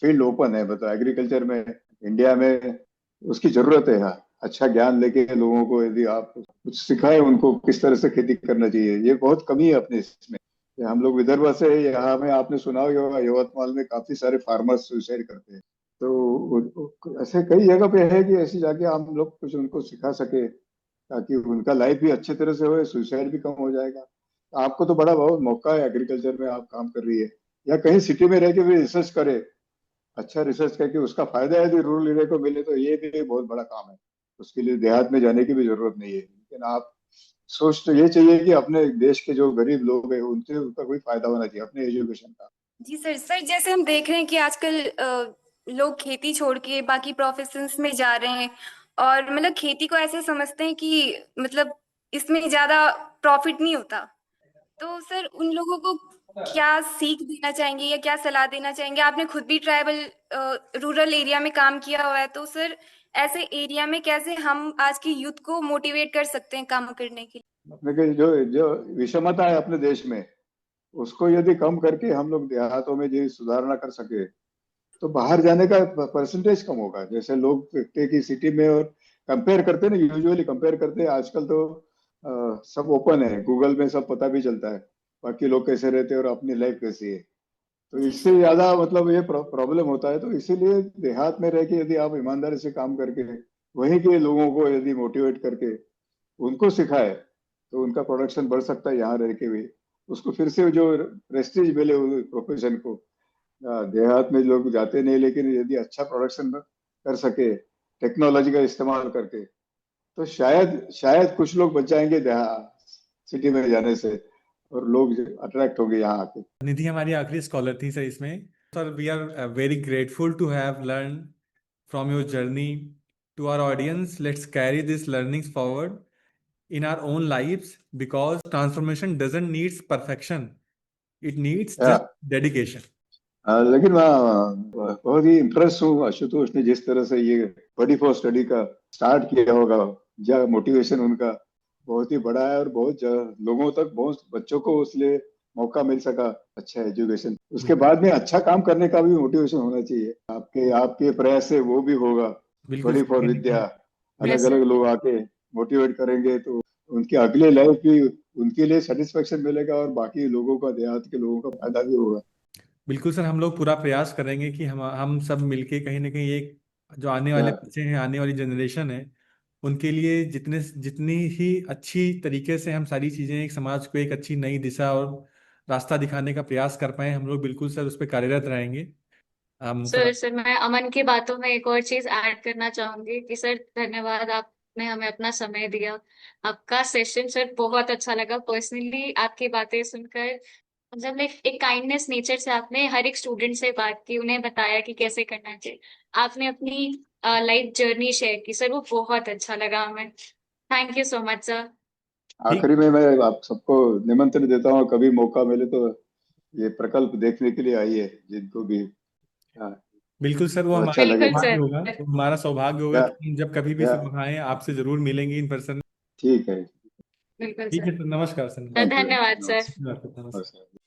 फील्ड ओपन है, मतलब एग्रीकल्चर में इंडिया में उसकी जरूरत है। हाँ, अच्छा ज्ञान लेके लोगों को यदि आप कुछ सिखाए उनको किस तरह से खेती करना चाहिए, ये बहुत कमी है अपने इसमें। ये हम लोग विदर्भ से, यहाँ में आपने सुना होगा यवतमाल में काफी सारे फार्मर्स सुसाइड करते हैं। तो ऐसे कई जगह पे है कि ऐसी जाके हम लोग कुछ उनको सिखा सके ताकि उनका लाइफ भी अच्छे तरह से हो, सुसाइड भी कम हो जाएगा। आपको तो बड़ा बहुत मौका है, एग्रीकल्चर में आप काम कर रही है, या कहीं सिटी में रह के भी रिसर्च करे, अच्छा रिसर्च करके उसका फायदा यदि रूरल एरिया को मिले तो ये भी बहुत बड़ा काम है। उसके लिए देहात में जाने की भी जरूरत नहीं है, लेकिन आप सोच तो ये चाहिए कि अपने देश के जो गरीब लोग हैं उनसे उनका कोई फायदा होना चाहिए अपने एजुकेशन का। जी सर। सर, जैसे हम देख रहे हैं कि आजकल लोग खेती छोड़ के बाकी प्रोफेशंस में जा रहे हैं, और मतलब खेती को ऐसे समझते हैं कि मतलब इसमें ज्यादा प्रॉफिट नहीं होता। तो सर, उन लोगों को क्या सीख देना चाहेंगे या क्या सलाह देना चाहेंगे? आपने खुद भी ट्राइबल रूरल एरिया में काम किया हुआ है, तो सर ऐसे एरिया में कैसे हम आज की यूथ को मोटिवेट कर सकते हैं काम करने के लिए? अपने के जो जो विषमता है अपने देश में, उसको यदि कम करके हम लोग देहातों में यदि सुधारना कर सके तो बाहर जाने का परसेंटेज कम होगा। जैसे लोग देखते हैं कि सिटी में और कंपेयर करते हैं ना, यूजुअली कंपेयर करते हैं। आजकल तो सब ओपन है, गूगल में सब पता भी चलता है बाकी लोग कैसे रहते हैं और अपनी लाइफ कैसी है। तो जी इससे सर। ज्यादा मतलब ये प्रॉब्लम होता है। तो इसीलिए देहात में रह के यदि आप ईमानदारी से काम करके वहीं के लोगों को यदि मोटिवेट करके उनको सिखाए तो उनका प्रोडक्शन बढ़ सकता है यहाँ रह के भी। उसको फिर से जो प्रेस्टीज मिले प्रोफेशन को। देहात में लोग जाते नहीं, लेकिन यदि अच्छा प्रोडक्शन कर सके टेक्नोलॉजी का इस्तेमाल करके तो शायद शायद कुछ लोग बच जाएंगे देहात सिटी में जाने से, और लोग अट्रैक्ट होंगे यहाँ आके। निधि हमारी आखिरी स्कॉलर थी सर इसमें। Sir, we are very grateful to have learn from your journey. To our audience, let's carry this learnings forward in our own lives, because transformation doesn't needs perfection, it needs या, just dedication. लेकिन मैं बहुत ही इम्प्रेस हूँ आशुतोष ने जिस तरह से ये बडी फॉर स्टडी का स्टार्ट किया होगा। या मोटिवेशन उनका बहुत ही बड़ा है और बहुत लोगों तक, बहुत बच्चों को उसलिए मौका मिल सका अच्छा एजुकेशन। उसके बाद में अच्छा काम करने का भी मोटिवेशन होना चाहिए। आपके आपके प्रयास से वो भी होगा। बिल्कुल बड़ी सर, फॉर कहीं ना विद्या, कहीं अलग Yes, sir. अलग लोग आके मोटिवेट करेंगे तो उनकी अगले लाइफ भी उनके लिए सेटिस्फेक्शन मिलेगा और बाकी लोगों का, देहात के लोगों का फायदा भी होगा। बिल्कुल सर, हम लोग पूरा प्रयास करेंगे कि हम सब मिलके कहीं ना कहीं एक जो आने वाले या, बच्चे हैं, आने वाली जनरेशन है, उनके लिए जितनी ही अच्छी तरीके से हम सारी चीजें एक समाज को एक अच्छी नई दिशा और रास्ता दिखाने का प्रयास कर पाए, हम लोग बिल्कुल सर उस पर कार्यरत रहेंगे। सर, सर मैं अमन की बातों में एक और चीज ऐड करना चाहूंगी कि सर धन्यवाद, आपने हमें अपना समय दिया। आपका सेशन सर बहुत अच्छा लगा। पर्सनली आपकी बातें सुनकर, मतलब एक काइंडनेस नेचर से आपने हर एक स्टूडेंट से बात की, उन्हें बताया कि कैसे करना चाहिए। आपने अपनी लाइफ जर्नी शेयर की सर, वो बहुत अच्छा लगा हमें। Thank you so much sir. ठीक। आखिरी में मैं आप सबको निमंत्रण देता हूँ, कभी मौका मिले तो ये प्रकल्प देखने के लिए आइए जिनको भी। हाँ, बिल्कुल सर, वो तो हमारा अच्छा बिल्कुल लगेगा। सौभाग्य सर। होगा, वो हमारा सौभाग्य होगा या, कि हम जब कभी भी या, सर वहाँ आए आपसे जरूर मिलेंगे इन पर्सन। ठीक है। बिल्कुल ठीक सर। है सर, नमस्कार सर। Thank you. धन्यवाद सर। नमस्कार। नमस्कार। नमस्कार।